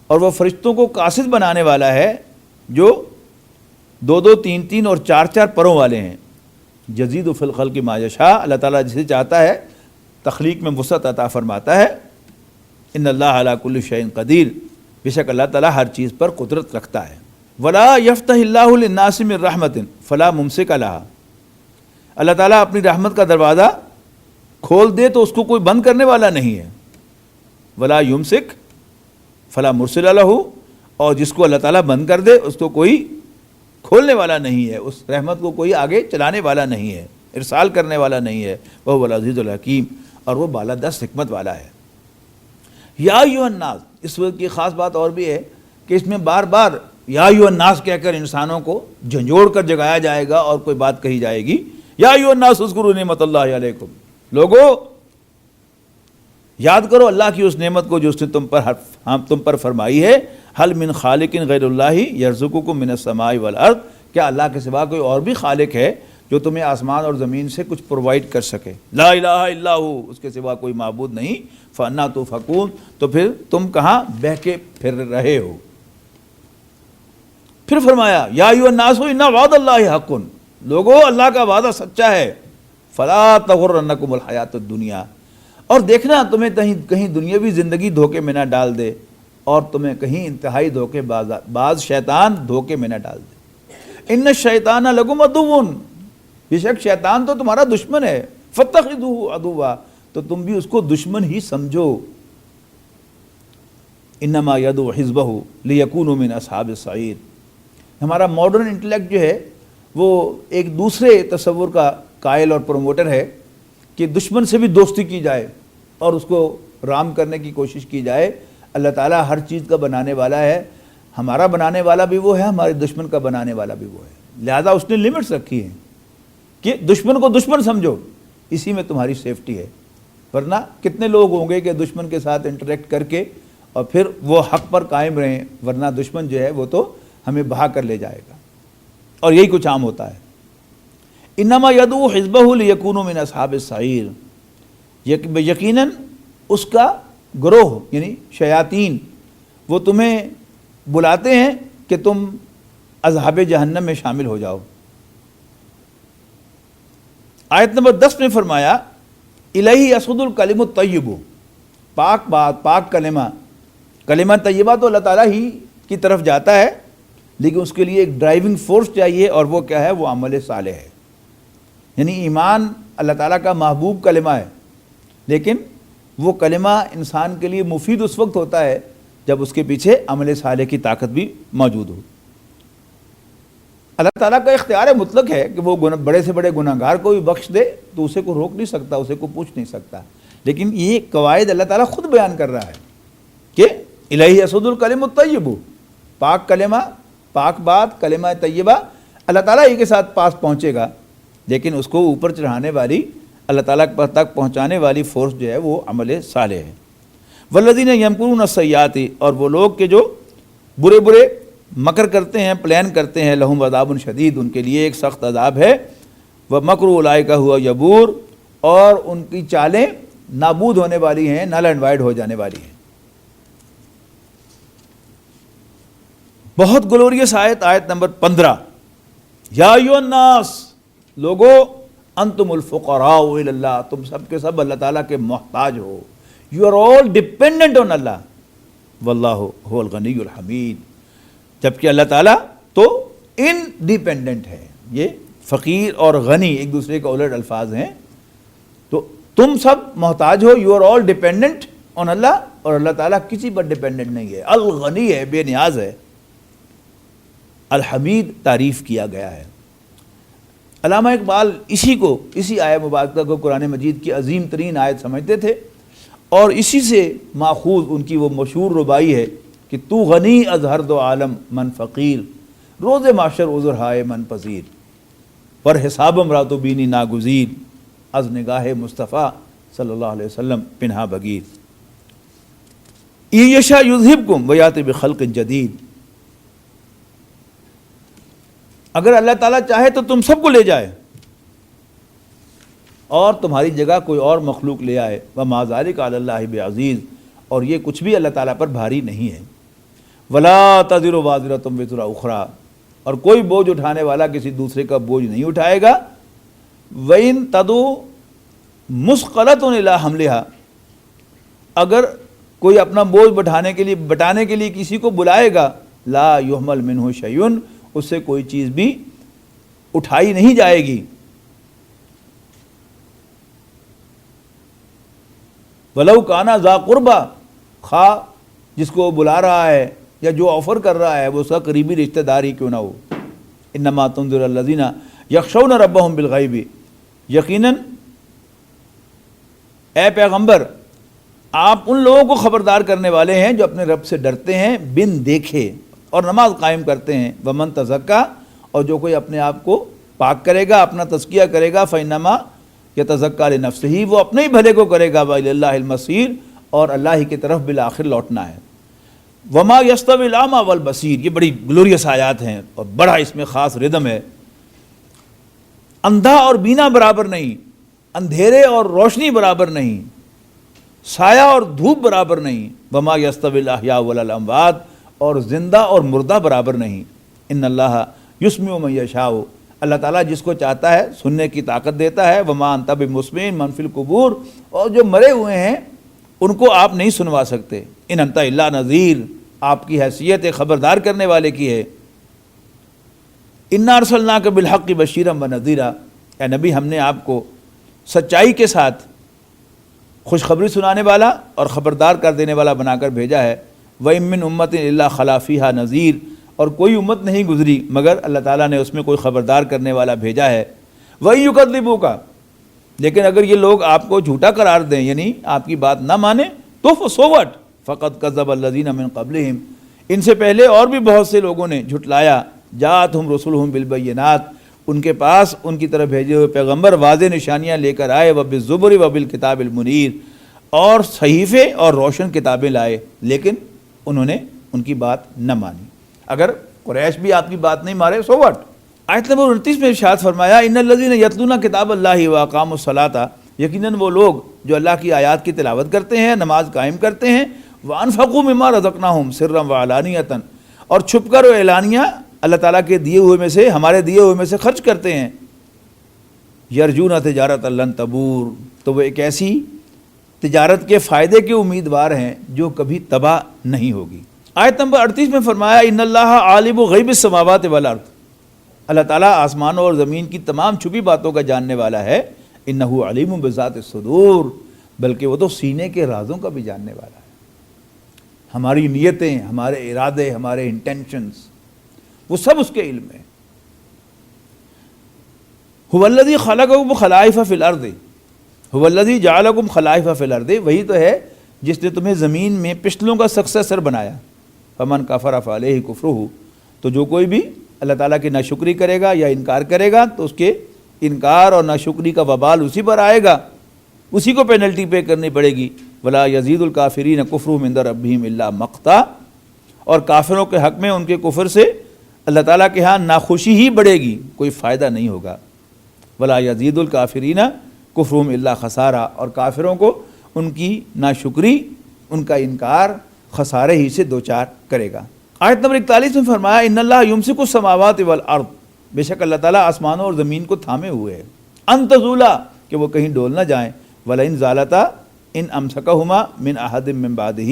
اور وہ فرشتوں کو قاصد بنانے والا ہے جو دو دو تین تین اور چار چار پروں والے ہیں۔ یزید فی الخلق ما یشاء، اللہ تعالیٰ جسے چاہتا ہے تخلیق میں وسعت عطا فرماتا ہے۔ ان اللہ علی کل شیء قدیر، بے شک اللہ تعالیٰ ہر چیز پر قدرت رکھتا ہے۔ ولا یفتح اللہ للناس من رحمۃ فلا ممسک لها، اللہ تعالیٰ اپنی رحمت کا دروازہ کھول دے تو اس کو کوئی بند کرنے والا نہیں ہے، ولا یمسک فلا مرسل لہ، اور جس کو اللہ تعالیٰ بند کر دے اس کو کوئی کھولنے والا نہیں ہے، اس رحمت کو کوئی آگے چلانے والا نہیں ہے، ارسال کرنے والا نہیں ہے، وہ العزیز الحکیم، اور وہ بالادست حکمت والا ہے۔ یا ایھا الناس، اس وقت کی خاص بات اور بھی ہے کہ اس میں بار بار یا ایھا الناس کہہ کر انسانوں کو جھنجھوڑ کر جگایا جائے گا اور کوئی بات کہی جائے گی، یا ایھا الناس اذکروا نعمت اللہ علیکم، لوگو یاد کرو اللہ کی اس نعمت کو جو اس نے تم پر فرمائی ہے، حل من خالق غیر اللہ یرزقکم من السماء والارض، کیا اللہ کے سوا کوئی اور بھی خالق ہے جو تمہیں آسمان اور زمین سے کچھ پرووائڈ کر سکے؟ لا الہ الا ہو، اس کے سوا کوئی معبود نہیں، فانا تؤفکون، تو پھر تم کہاں بہکے پھر رہے ہو؟ پھر فرمایا یا ایھا الناس ان وعد اللہ حق، لوگو اللہ کا وعدہ سچا ہے، فلا تغرنکم الحیات الدنیا، اور دیکھنا تمہیں کہیں دنیاوی زندگی دھوکے میں نہ ڈال دے، اور تمہیں کہیں انتہائی دھوکے باز شیطان دھوکے میں نہ ڈال دے۔ ان الشیطان لکم عدو، بے شک شیطان تو تمہارا دشمن ہے، فاتخذوہ عدوا، تو تم بھی اس کو دشمن ہی سمجھو۔ انما یدعو حزبہ لیکونوا من اصحاب السعیر، ہمارا ماڈرن انٹلیکٹ جو ہے وہ ایک دوسرے تصور کا قائل اور پروموٹر ہے کہ دشمن سے بھی دوستی کی جائے اور اس کو رام کرنے کی کوشش کی جائے۔ اللہ تعالیٰ ہر چیز کا بنانے والا ہے، ہمارا بنانے والا بھی وہ ہے، ہمارے دشمن کا بنانے والا بھی وہ ہے، لہذا اس نے لیمٹس رکھی ہیں کہ دشمن کو دشمن سمجھو، اسی میں تمہاری سیفٹی ہے، ورنہ کتنے لوگ ہوں گے کہ دشمن کے ساتھ انٹریکٹ کر کے اور پھر وہ حق پر قائم رہیں، ورنہ دشمن جو ہے وہ تو ہمیں بہا کر لے جائے گا، اور یہی کچھ عام ہوتا ہے۔ انما یدعو حزبہ لیکونوا من اصحاب السعیر، یقیناً اس کا گروہ یعنی شیاطین وہ تمہیں بلاتے ہیں کہ تم اصحاب جہنم میں شامل ہو جاؤ۔ آیت نمبر 10 میں فرمایا الیہ یصعد الکلم الطیب، پاک بات، پاک کلمہ طیبہ تو اللہ تعالیٰ ہی کی طرف جاتا ہے، لیکن اس کے لیے ایک ڈرائیونگ فورس چاہیے، اور وہ کیا ہے؟ وہ عمل صالح ہے۔ یعنی ایمان اللہ تعالیٰ کا محبوب کلمہ ہے، لیکن وہ کلمہ انسان کے لیے مفید اس وقت ہوتا ہے جب اس کے پیچھے عمل صالح کی طاقت بھی موجود ہو۔ اللہ تعالیٰ کا اختیار مطلق ہے کہ وہ بڑے سے بڑے گناہ گار کو بھی بخش دے، تو اسے کو روک نہیں سکتا، اسے کو پوچھ نہیں سکتا، لیکن یہ قواعد اللہ تعالیٰ خود بیان کر رہا ہے کہ الیہ یصعد الکلم الطیب، پاک کلمہ، پاک بات، کلمہ طیبہ اللہ تعالیٰ ہی کے ساتھ پاس پہنچے گا، لیکن اس کو اوپر چڑھانے والی، اللہ تعالیٰ تک پہنچانے والی فورس جو ہے وہ عمل صالح ہے۔ والذین یمکرون السیئات، اور وہ لوگ کہ جو برے برے مکر کرتے ہیں، پلان کرتے ہیں، لہم عذاب شدید، ان کے لیے ایک سخت عذاب ہے، ومکر اولئک ھو یبور، اور ان کی چالیں نابود ہونے والی ہیں، نل اینڈ وائڈ ہو جانے والی ہیں۔ بہت گلوریس آیت، آیت نمبر 15، یا ایھا الناس، لوگو انتم الفقراء الی اللہ، تم سب کے سب اللہ تعالیٰ کے محتاج ہو، you are all dependent on Allah, واللہ هو الغنی الحمید، جبکہ اللہ تعالیٰ تو انڈیپینڈنٹ ہے۔ یہ فقیر اور غنی ایک دوسرے کے الٹ الفاظ ہیں، تو تم سب محتاج ہو، you are all dependent on Allah, اور اللہ تعالیٰ کسی پر ڈیپینڈنٹ نہیں ہے، الغنی ہے، بے نیاز ہے، الحمید تعریف کیا گیا ہے۔ علامہ اقبال اسی آیت مبارکہ کو قرآن مجید کی عظیم ترین آیت سمجھتے تھے، اور اسی سے ماخوذ ان کی وہ مشہور ربائی ہے کہ تو غنی از ہر دو عالم من فقیر، روز معاشر عذر ہائے من پذیر، پر حسابم راتو بینی ناگزیر، از نگاہ مصطفیٰ صلی اللہ علیہ وسلم پنہا بگیر، یشا یذہبکم ویاتی بخلق جدید، اگر اللہ تعالیٰ چاہے تو تم سب کو لے جائے اور تمہاری جگہ کوئی اور مخلوق لے آئے، وما ذلک علی اللہ بعزیز، اور یہ کچھ بھی اللہ تعالیٰ پر بھاری نہیں ہے، ولا تزر وازرۃ وزر اخری، اور کوئی بوجھ اٹھانے والا کسی دوسرے کا بوجھ نہیں اٹھائے گا، وَإِن تَدُو مُثْقَلَةٌ إِلَىٰ حَمْلِهَا، اگر کوئی اپنا بوجھ بٹانے کے لیے کسی کو بلائے گا، لا يُحْمَلْ مِنْهُ شَيْءٌ، اس سے کوئی چیز بھی اٹھائی نہیں جائے گی، وَلَوْ كَانَ ذَا قُرْبَىٰ، خواہ جس کو بلا رہا ہے یا جو آفر کر رہا ہے وہ اس کا قریبی رشتہ دار ہی کیوں نہ ہو، انما تنذر الذین یخشون ربهم بالغیب، یقیناً اے پیغمبر آپ ان لوگوں کو خبردار کرنے والے ہیں جو اپنے رب سے ڈرتے ہیں بن دیکھے اور نماز قائم کرتے ہیں، ومن تزکا، اور جو کوئی اپنے آپ کو پاک کرے گا، اپنا تزکیہ کرے گا، فإنما یتزکا لنفسہ، وہ اپنے ہی بھلے کو کرے گا، وإلی اللہ المصیر، اور اللہ ہی کی طرف بالآخر لوٹنا ہے۔ وما یستوی الاعمی والبصیر، یہ بڑی گلوریس آیات ہیں اور بڑا اس میں خاص ردم ہے۔ اندھا اور بینا برابر نہیں، اندھیرے اور روشنی برابر نہیں، سایہ اور دھوپ برابر نہیں، وما یستوی الاحیاء والاموات، اور زندہ اور مردہ برابر نہیں، ان اللہ یسمع من یشاء، اللہ تعالیٰ جس کو چاہتا ہے سننے کی طاقت دیتا ہے، وما انت بمسمع من فی القبور، اور جو مرے ہوئے ہیں ان کو آپ نہیں سنوا سکتے، ان انت الا نذیر، آپ کی حیثیت خبردار کرنے والے کی ہے، انا ارسلناک بالحق بشیرا ونذیرا، اے نبی ہم نے آپ کو سچائی کے ساتھ خوشخبری سنانے والا اور خبردار کر دینے والا بنا کر بھیجا ہے، وَإِن مِّنْ أُمَّةٍ إِلَّا خَلَا فِيهَا نَذِيرٌ، اور کوئی امت نہیں گزری مگر اللہ تعالیٰ نے اس میں کوئی خبردار کرنے والا بھیجا ہے، وَإِن يُكَذِّبُوكَ، لیکن اگر یہ لوگ آپ کو جھوٹا قرار دیں یعنی آپ کی بات نہ مانیں تو سو وٹ، فَقَدْ كَذَّبَ الَّذِينَ مِن قَبْلِهِمْ، ان سے پہلے اور بھی بہت سے لوگوں نے جھٹلایا، جاءتْهُمْ رُسُلُهُمْ بِالْبَيِّنَاتِ، ان کے پاس ان کی طرف بھیجے ہوئے پیغمبر واضح نشانیاں لے کر آئے، وَبِالزُّبُرِ وَبِالْكِتَابِ الْمُنِيرِ، اور صحیفے اور روشن کتابیں لائے، لیکن انہوں نے ان کی بات نہ مانی۔ اگر قریش بھی آپ کی بات نہیں مارے سو وٹ۔ آیت نمبر 29 میں ارشاد فرمایا، ان الذین یتلون کتاب اللہ واقاموا الصلاۃ، یقیناً وہ لوگ جو اللہ کی آیات کی تلاوت کرتے ہیں، نماز قائم کرتے ہیں، وانفقوا مما رزقناہم سرا وعلانیۃ، اور چھپ کر و اعلانیہ اللہ تعالیٰ کے دیے ہوئے میں سے، ہمارے دیے ہوئے میں سے خرچ کرتے ہیں، یرجون تجارۃ لن تبور، تو وہ ایک ایسی تجارت کے فائدے کے امیدوار ہیں جو کبھی تباہ نہیں ہوگی۔ آیت نمبر 38 میں فرمایا ان اللہ عالم غیب السماوات والارض، اللہ تعالیٰ آسمانوں اور زمین کی تمام چھپی باتوں کا جاننے والا ہے. انہ علیم بذات الصدور، بلکہ وہ تو سینے کے رازوں کا بھی جاننے والا ہے. ہماری نیتیں، ہمارے ارادے، ہمارے انٹینشنز، وہ سب اس کے علم میں. هو الذی خلقکم خلائف فی الارض، هو الذی جعلکم خلائف فی الارض، وہی تو ہے جس نے تمہیں زمین میں پچھلوں کا سکسیسر بنایا. فمن کفر فعلیہ کفرہ، تو جو کوئی بھی اللہ تعالیٰ کی ناشکری کرے گا یا انکار کرے گا تو اس کے انکار اور ناشکری کا وبال اسی پر آئے گا، اسی کو پینلٹی پے کرنی پڑے گی. ولا یزید الکافرین کفرہم عند ربہم الا مقتا، اور کافروں کے حق میں ان کے کفر سے اللہ تعالیٰ کے ہاں ناخوشی ہی بڑھے گی، کوئی فائدہ نہیں ہوگا. ولا یزید الکافرین کفرہم الا خسارہ، اور کافروں کو ان کی ناشکری، ان کا انکار خسارے ہی سے دوچار کرے گا. آیت نمبر 41 میں فرمایا ان اللہ یمسک السماوات والارض، بے شک اللہ تعالیٰ آسمانوں اور زمین کو تھامے ہوئے ہے. ان تزولا، کہ وہ کہیں ڈول نہ جائیں. ولئن زالتا ان امسکہما من احد من بعدہ،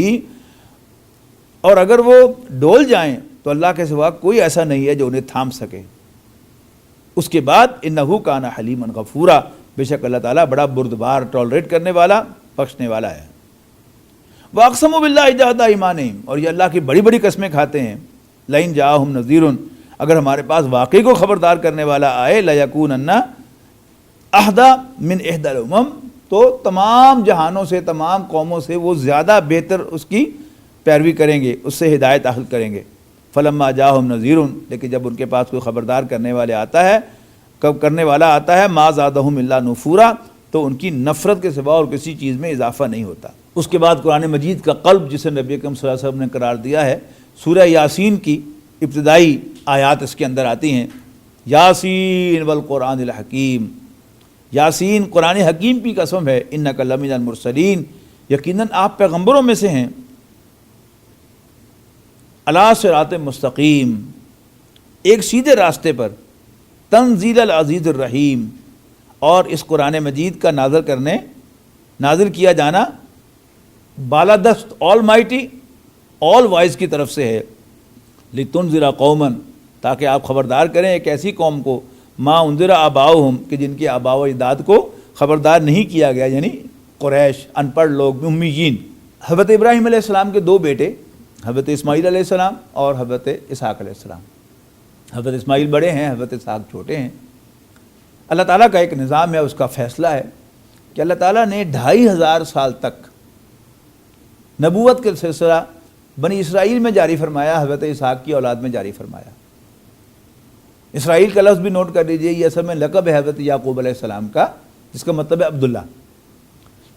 اور اگر وہ ڈول جائیں تو اللہ کے سوا کوئی ایسا نہیں ہے جو انہیں تھام سکے. اس کے بعد انہ کان حلیما غفورا، بے شک اللہ تعالیٰ بڑا بردبار، ٹالریٹ کرنے والا، بخشنے والا ہے. واقسموا باللہ جہد ایمانہم، اور یہ اللہ کی بڑی بڑی قسمیں کھاتے ہیں. لئن جاءہم نذیر، اگر ہمارے پاس واقعی کو خبردار کرنے والا آئے، لیکونن اہدی من احدی الامم، تو تمام جہانوں سے، تمام قوموں سے وہ زیادہ بہتر اس کی پیروی کریں گے، اس سے ہدایت حاصل کریں گے. فلما جاءہم نذیر، لیکن جب ان کے پاس کوئی خبردار کرنے والا آتا ہے ما زادہم الا نفورا، تو ان کی نفرت کے سوا اور کسی چیز میں اضافہ نہیں ہوتا. اس کے بعد قرآن مجید کا قلب، جسے نبی اکرم صلی اللہ علیہ وسلم نے قرار دیا ہے، سورہ یاسین کی ابتدائی آیات اس کے اندر آتی ہیں. یاسین والقرآن الحکیم، یاسین قرآن حکیم کی قسم ہے. انک لمن المرسلین، یقیناً آپ پیغمبروں میں سے ہیں. علی صراط مستقیم، ایک سیدھے راستے پر. تنزیل العزیز الرحیم، اور اس قرآن مجید کا نازل کیا جانا بالادست آل مائٹی، آل وائز کی طرف سے ہے. لتنذر قوما، تاکہ آپ خبردار کریں ایک ایسی قوم کو، ما انذر آباؤہم، کہ جن کے آباء و اجداد کو خبردار نہیں کیا گیا، یعنی قریش، ان پڑھ لوگ، امیین. حضرت ابراہیم علیہ السلام کے دو بیٹے، حضرت اسماعیل علیہ السلام اور حضرت اسحاق علیہ السلام. حضرت اسماعیل بڑے ہیں، حضرت اسحاق چھوٹے ہیں. اللہ تعالیٰ کا ایک نظام ہے، اس کا فیصلہ ہے کہ اللہ تعالیٰ نے 2500 سال تک نبوت کا سلسلہ بنی اسرائیل میں جاری فرمایا، حضرت اسحاق کی اولاد میں جاری فرمایا. اسرائیل کا لفظ بھی نوٹ کر لیجئے، یہ اصل میں لقب ہے حضرت یعقوب علیہ السلام کا، جس کا مطلب ہے عبداللہ.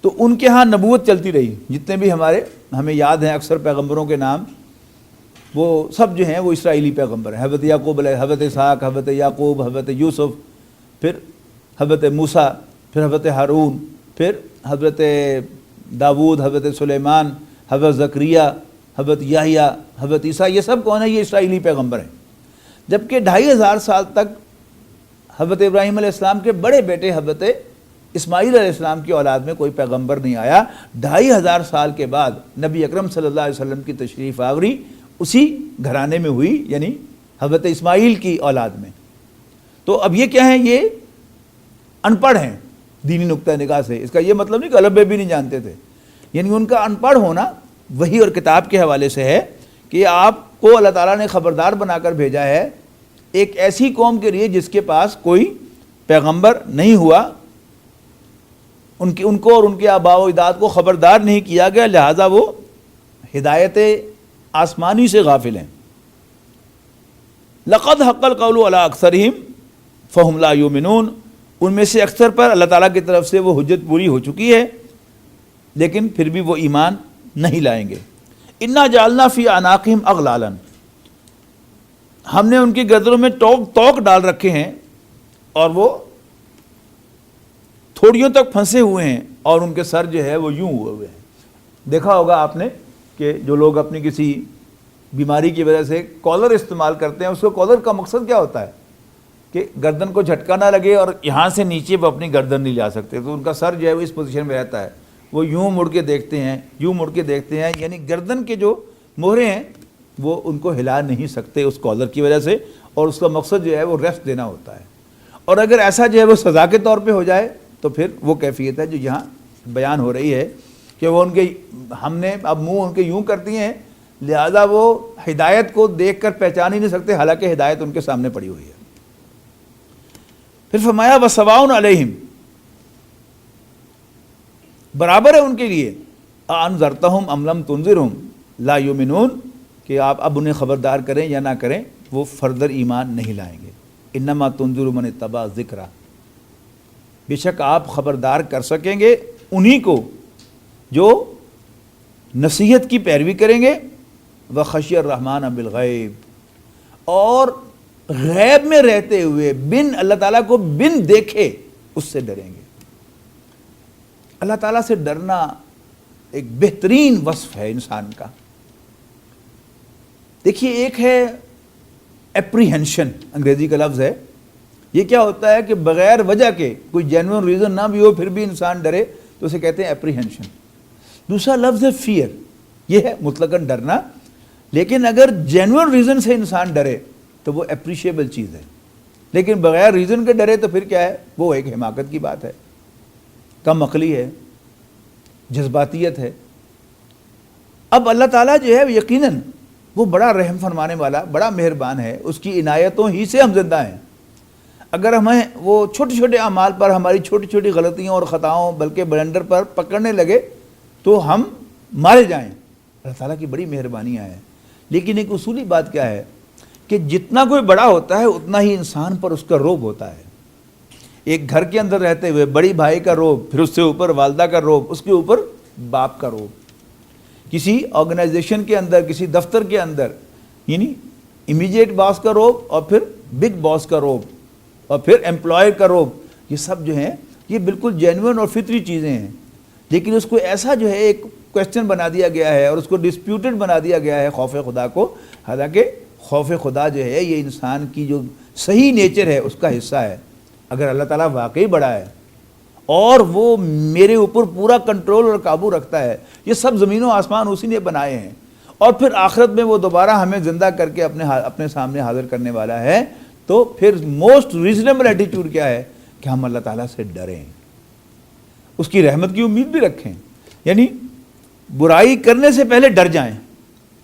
تو ان کے ہاں نبوت چلتی رہی. جتنے بھی ہمیں یاد ہیں اکثر پیغمبروں کے نام، وہ سب جو ہیں وہ اسرائیلی پیغمبر ہیں. حضرت یعقوب علیہ، حضرت اسحاق، حضرت یعقوب، حضرت یوسف، پھر حضرت موسیٰ، پھر حضرت ہارون، پھر حضرت داود، حضرت سلیمان، حضرت زکریہ، حضرت یحییٰ، حضرت عیسیٰ. یہ سب کون ہیں؟ یہ اسرائیلی پیغمبر ہیں. جبکہ 2500 سال تک حضرت ابراہیم علیہ السلام کے بڑے بیٹے حضرت اسماعیل علیہ السلام کی اولاد میں کوئی پیغمبر نہیں آیا. 2500 سال کے بعد نبی اکرم صلی اللہ علیہ وسلم کی تشریف آوری اسی گھرانے میں ہوئی، یعنی حضرت اسماعیل کی اولاد میں. تو اب یہ کیا ہیں؟ یہ ان پڑھ ہیں دینی نقطہ نگاہ سے. اس کا یہ مطلب نہیں کہ الف بے بھی نہیں جانتے تھے، یعنی ان کا ان پڑھ ہونا وحی اور کتاب کے حوالے سے ہے کہ آپ کو اللہ تعالیٰ نے خبردار بنا کر بھیجا ہے ایک ایسی قوم کے لیے جس کے پاس کوئی پیغمبر نہیں ہوا، ان کو اور ان کے آباء و اجداد کو خبردار نہیں کیا گیا، لہٰذا وہ ہدایت آسمانی سے غافل ہیں. لقد حق القول علی اکثرہم فہم لا یؤمنون، ان میں سے اکثر پر اللہ تعالیٰ کی طرف سے وہ حجت پوری ہو چکی ہے، لیکن پھر بھی وہ ایمان نہیں لائیں گے. انا جعلنا فی اعناقہم اغلالا، ہم نے ان کی گردنوں میں توق ڈال رکھے ہیں اور وہ تھوڑیوں تک پھنسے ہوئے ہیں، اور ان کے سر جو ہے وہ یوں ہوئے ہیں. دیکھا ہوگا آپ نے کہ جو لوگ اپنی کسی بیماری کی وجہ سے کالر استعمال کرتے ہیں، اس کو کالر کا مقصد کیا ہوتا ہے کہ گردن کو جھٹکا نہ لگے اور یہاں سے نیچے وہ اپنی گردن نہیں جا سکتے. تو ان کا سر جو ہے وہ اس پوزیشن میں رہتا ہے، وہ یوں مڑ کے دیکھتے ہیں، یوں مڑ کے دیکھتے ہیں، یعنی گردن کے جو مہرے ہیں وہ ان کو ہلا نہیں سکتے اس کالر کی وجہ سے، اور اس کا مقصد جو ہے وہ ریسٹ دینا ہوتا ہے۔ اور اگر ایسا جو ہے وہ سزا کے طور پہ ہو جائے تو پھر وہ کیفیت ہے جو یہاں بیان ہو رہی ہے کہ وہ ان کے ہم نے اب منہ ان کے یوں کرتی ہیں، لہذا وہ ہدایت کو دیکھ کر پہچان ہی نہیں سکتے، حالانکہ ہدایت ان کے سامنے پڑی ہوئی ہے۔ پھر فرمایا وَسَوَاءٌ عَلَيْهِمْ، برابر ہے ان کے لیے، أَأَنذَرْتَهُمْ أَمْ لَمْ تُنذِرْهُمْ لَا يُؤْمِنُونَ، کہ آپ اب انہیں خبردار کریں یا نہ کریں وہ فردر ایمان نہیں لائیں گے۔ انما تنذر من اتبع ذکر، بے شک آپ خبردار کر سکیں گے انہی کو جو نصیحت کی پیروی کریں گے، وخشی الرحمن بالغیب، اور غیب میں رہتے ہوئے بن اللہ تعالیٰ کو بن دیکھے اس سے ڈریں گے۔ اللہ تعالیٰ سے ڈرنا ایک بہترین وصف ہے انسان کا۔ دیکھیے ایک ہے اپریہنشن، انگریزی کا لفظ ہے، یہ کیا ہوتا ہے کہ بغیر وجہ کے کوئی جینوئن ریزن نہ بھی ہو پھر بھی انسان ڈرے تو اسے کہتے ہیں اپریہنشن۔ دوسرا لفظ ہے فیئر، یہ ہے مطلقاً ڈرنا، لیکن اگر جینوئن ریزن سے انسان ڈرے تو وہ اپریشیبل چیز ہے، لیکن بغیر ریزن کے ڈرے تو پھر کیا ہے، وہ ایک حماقت کی بات ہے، کم عقلی ہے، جذباتیت ہے۔ اب اللہ تعالیٰ جو ہے یقیناً وہ بڑا رحم فرمانے والا، بڑا مہربان ہے، اس کی عنایتوں ہی سے ہم زندہ ہیں۔ اگر ہمیں وہ چھوٹے چھوٹے اعمال پر، ہماری چھوٹی چھوٹی غلطیوں اور خطاؤں بلکہ بلنڈر پر پکڑنے لگے تو ہم مارے جائیں۔ اللہ تعالیٰ کی بڑی مہربانیاں ہیں، لیکن ایک اصولی بات کیا ہے کہ جتنا کوئی بڑا ہوتا ہے اتنا ہی انسان پر اس کا روب ہوتا ہے۔ ایک گھر کے اندر رہتے ہوئے بڑی بھائی کا روب، پھر اس سے اوپر والدہ کا روب، اس کے اوپر باپ کا روب، کسی آرگنائزیشن کے اندر، کسی دفتر کے اندر یعنی امیڈیٹ باس کا روب، اور پھر بگ باس کا روب، اور پھر امپلائر کا روب، یہ سب جو ہیں یہ بالکل جینوئن اور فطری چیزیں ہیں، لیکن اس کو ایسا جو ہے ایک کویسچن بنا دیا گیا ہے اور اس کو ڈسپیوٹڈ بنا دیا گیا ہے خوف خدا کو، حالانکہ خوف خدا جو ہے یہ انسان کی جو صحیح نیچر ہے اس کا حصہ ہے۔ اگر اللہ تعالیٰ واقعی بڑا ہے اور وہ میرے اوپر پورا کنٹرول اور قابو رکھتا ہے، یہ سب زمین و آسمان اسی نے بنائے ہیں، اور پھر آخرت میں وہ دوبارہ ہمیں زندہ کر کے اپنے سامنے حاضر کرنے والا ہے، تو پھر موسٹ ریزنیبل ایٹیٹیوڈ کیا ہے کہ ہم اللہ تعالیٰ سے ڈریں، اس کی رحمت کی امید بھی رکھیں، یعنی برائی کرنے سے پہلے ڈر جائیں،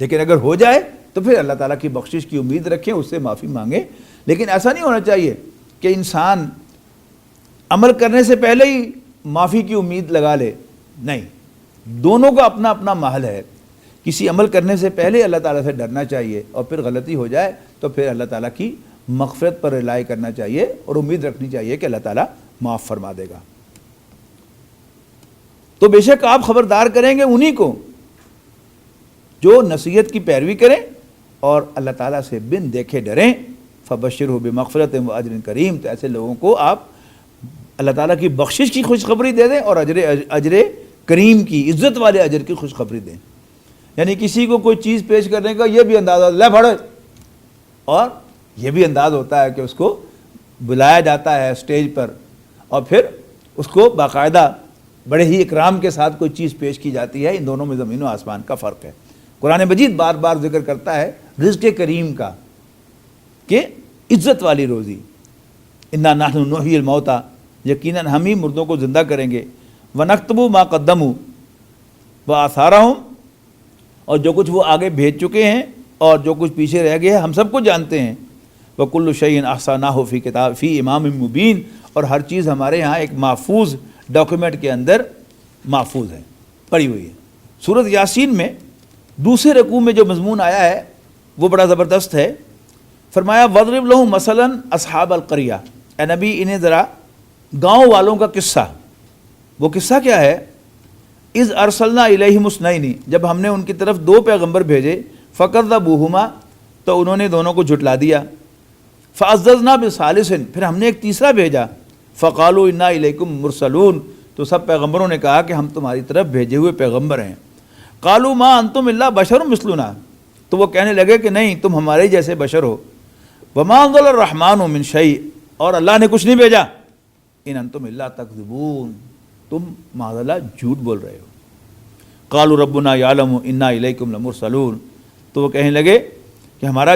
لیکن اگر ہو جائے تو پھر اللہ تعالیٰ کی بخشش کی امید رکھیں، اس سے معافی مانگیں۔ لیکن ایسا نہیں ہونا چاہیے کہ انسان عمل کرنے سے پہلے ہی معافی کی امید لگا لے، نہیں، دونوں کا اپنا اپنا محل ہے۔ کسی عمل کرنے سے پہلے اللہ تعالیٰ سے ڈرنا چاہیے، اور پھر غلطی ہو جائے تو پھر اللہ تعالیٰ کی مغفرت پر رلائی کرنا چاہیے اور امید رکھنی چاہیے کہ اللہ تعالیٰ معاف فرما دے گا۔ تو بے شک آپ خبردار کریں گے انہی کو جو نصیحت کی پیروی کریں اور اللہ تعالیٰ سے بن دیکھے ڈریں، فبشرہ بمغفرۃ و اجر کریم، تو ایسے لوگوں کو آپ اللہ تعالیٰ کی بخشش کی خوشخبری دے دیں اور اجر کریم کی، عزت والے اجر کی خوشخبری دیں۔ یعنی کسی کو کوئی چیز پیش کرنے کا یہ بھی انداز لے پڑھو، اور یہ بھی انداز ہوتا ہے کہ اس کو بلایا جاتا ہے اسٹیج پر اور پھر اس کو باقاعدہ بڑے ہی اکرام کے ساتھ کوئی چیز پیش کی جاتی ہے۔ ان دونوں میں زمین و آسمان کا فرق ہے۔ قرآن مجید بار بار ذکر کرتا ہے رزق کریم کا کہ عزت والی روزی، انا نحن نحیی الموتى، یقیناً ہم ہی مردوں کو زندہ کریں گے، ونکتب ما قدموا وآثارہم، اور جو کچھ وہ آگے بھیج چکے ہیں اور جو کچھ پیچھے رہ گئے ہم سب کو جانتے ہیں، وکل شیء احصیناہ فی کتاب فی امام مبین، اور ہر چیز ہمارے ہاں ایک محفوظ ڈاکیومنٹ کے اندر محفوظ ہے، پڑی ہوئی ہے۔ سورۃ یاسین میں دوسرے رکوع میں جو مضمون آیا ہے وہ بڑا زبردست ہے۔ فرمایا وَاضْرِبْ لَهُم مَثَلًا أَصْحَابَ الْقَرْيَةِ، اے نبی انہیں ذرا گاؤں والوں کا قصہ۔ وہ قصہ کیا ہے؟ اِذْ أَرْسَلْنَا إِلَيْهِمُ اثْنَيْنِ، جب ہم نے ان کی طرف دو پیغمبر بھیجے، فَكَذَّبُوهُمَا، تو انہوں نے دونوں کو جھٹلا دیا، فَعَزَّزْنَا بِثَالِثٍ، پھر ہم نے ایک تیسرا بھیجا، فَقَالُوا إِنَّا إِلَيْكُمْ مُرْسَلُونَ، تو سب پیغمبروں نے کہا کہ ہم تمہاری طرف بھیجے ہوئے پیغمبر ہیں۔ قَالُوا مَا أَنْتُمْ إِلَّا بَشَرٌ مِثْلُنَا، تو وہ کہنے لگے کہ نہیں تم ہمارے جیسے بشر ہو، وَمَا أَنزَلَ الرَّحْمَنُ مِنْ شَيْءٍ، اور اللہ نے کچھ نہیں بھیجا، إِنْ أَنْتُمْ إِلَّا تَكْذِبُونَ، تم معاذ اللہ جھوٹ بول رہے ہو۔ قَالُوا رَبُّنَا يَعْلَمُ إِنَّا إِلَيْكُمْ لَمُرْسَلُونَ، تو وہ کہنے لگے کہ ہمارا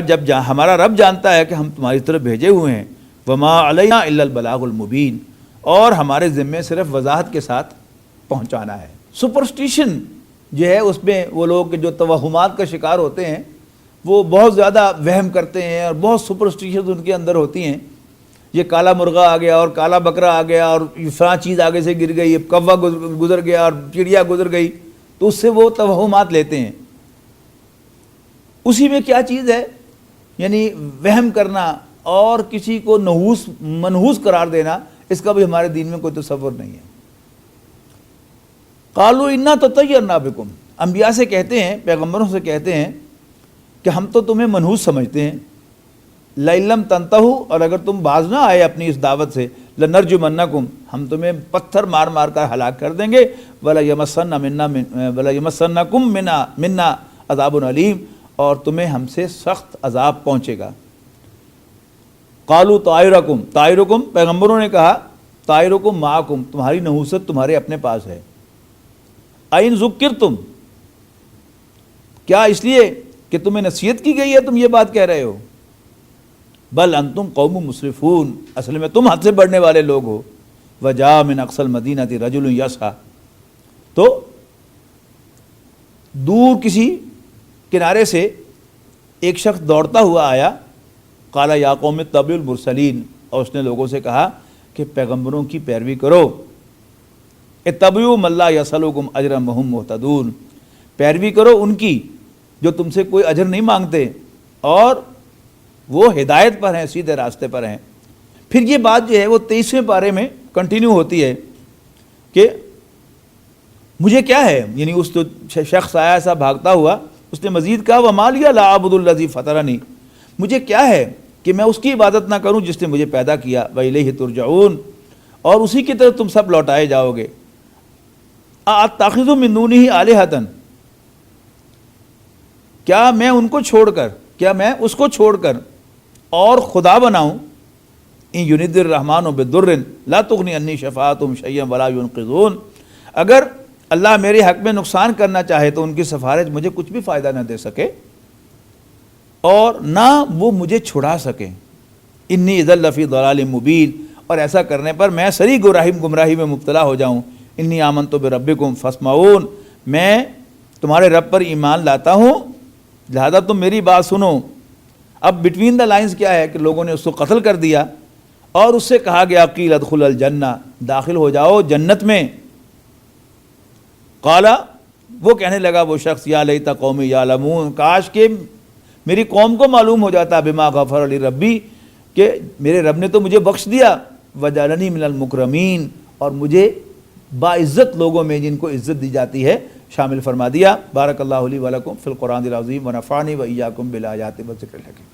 رب جانتا ہے کہ ہم تمہاری طرف بھیجے ہوئے ہیں، وما علینا الا البلاغ المبین، اور ہمارے ذمے صرف وضاحت کے ساتھ پہنچانا ہے۔ سپرسٹیشن جو ہے اس میں وہ لوگ جو توہمات کا شکار ہوتے ہیں وہ بہت زیادہ وہم کرتے ہیں اور بہت سپرسٹیشن ان کے اندر ہوتی ہیں، یہ کالا مرغا آ گیا اور کالا بکرا آ گیا اور فلاں چیز آگے سے گر گئی، کوا گزر گیا اور چڑیا گزر گئی، تو اس سے وہ توہمات لیتے ہیں۔ اسی میں کیا چیز ہے، یعنی وہم کرنا اور کسی کو منحوس قرار دینا، اس کا بھی ہمارے دین میں کوئی تصور نہیں ہے۔ قالوا انا تطیرنا بکم، انبیاء سے کہتے ہیں، پیغمبروں سے کہتے ہیں کہ ہم تو تمہیں منحوس سمجھتے ہیں، لئن لم تنتہوا، اور اگر تم باز نہ آئے اپنی اس دعوت سے، لنرجمنکم، ہم تمہیں پتھر مار مار کر ہلاک کر دیں گے، ولا یمسنکم منا عذاب علیم، اور تمہیں ہم سے سخت عذاب پہنچے گا۔ قالوا طائرکم، پیغمبروں نے کہا طائرکم معکم، تمہاری نحوست تمہارے اپنے پاس ہے، این ذکرتم، کیا اس لیے کہ تمہیں نصیحت کی گئی ہے تم یہ بات کہہ رہے ہو؟ بل انتم قوم مسرفون، اصل میں تم حد سے بڑھنے والے لوگ ہو۔ وجاء من اقصى المدینہ رجل یسعی، تو دور کسی کنارے سے ایک شخص دوڑتا ہوا آیا، قال یا قوم اتبعوا المرسلین، اور اس نے لوگوں سے کہا کہ پیغمبروں کی پیروی کرو، اتبعوا من لا یسألکم اجرا وہم مہتدون، پیروی کرو ان کی جو تم سے کوئی اجر نہیں مانگتے اور وہ ہدایت پر ہیں، سیدھے راستے پر ہیں۔ پھر یہ بات جو ہے وہ 23ویں پارے میں کنٹینیو ہوتی ہے کہ مجھے کیا ہے، یعنی اس تو شخص آیا ایسا بھاگتا ہوا، اس نے مزید کہا وما لی لا اعبد الذی فطرنی، مجھے کیا ہے کہ میں اس کی عبادت نہ کروں جس نے مجھے پیدا کیا، وإلیہ ترجعون، اور اسی کی طرف تم سب لوٹائے جاؤ گے۔ اتخذ من دونہ آلہۃ، کیا میں ان کو چھوڑ کر، کیا میں اس کو چھوڑ کر اور خدا بناؤں، ان یرد الرحمن بضر لا تغنی عنی شفاعتهم شیئا ولا ینقذون، اگر اللہ میرے حق میں نقصان کرنا چاہے تو ان کی سفارش مجھے کچھ بھی فائدہ نہ دے سکے اور نہ وہ مجھے چھڑا سکے، انی اذا لفی ضلال مبین، اور ایسا کرنے پر میں سری گمراہی میں مبتلا ہو جاؤں۔ انی آمنت بربکم فاسمعون، میں تمہارے رب پر ایمان لاتا ہوں لہذا تم میری بات سنو۔ اب بٹوین دا لائنز کیا ہے کہ لوگوں نے اس کو قتل کر دیا اور اس سے کہا گیا قیل ادخل الجنہ، داخل ہو جاؤ جنت میں۔ قالا، وہ کہنے لگا وہ شخص، یا لیت قومی یعلمون، کاش کہ میری قوم کو معلوم ہو جاتا، بما غفر لی ربی، کہ میرے رب نے تو مجھے بخش دیا، وجعلنی من المکرمین، اور مجھے باعزت لوگوں میں جن کو عزت دی جاتی ہے شامل فرما دیا۔ بارک اللہ لی ولکم فی القرآن العظیم ونفعنی وإیاکم بالآیات والذکر الحکیم۔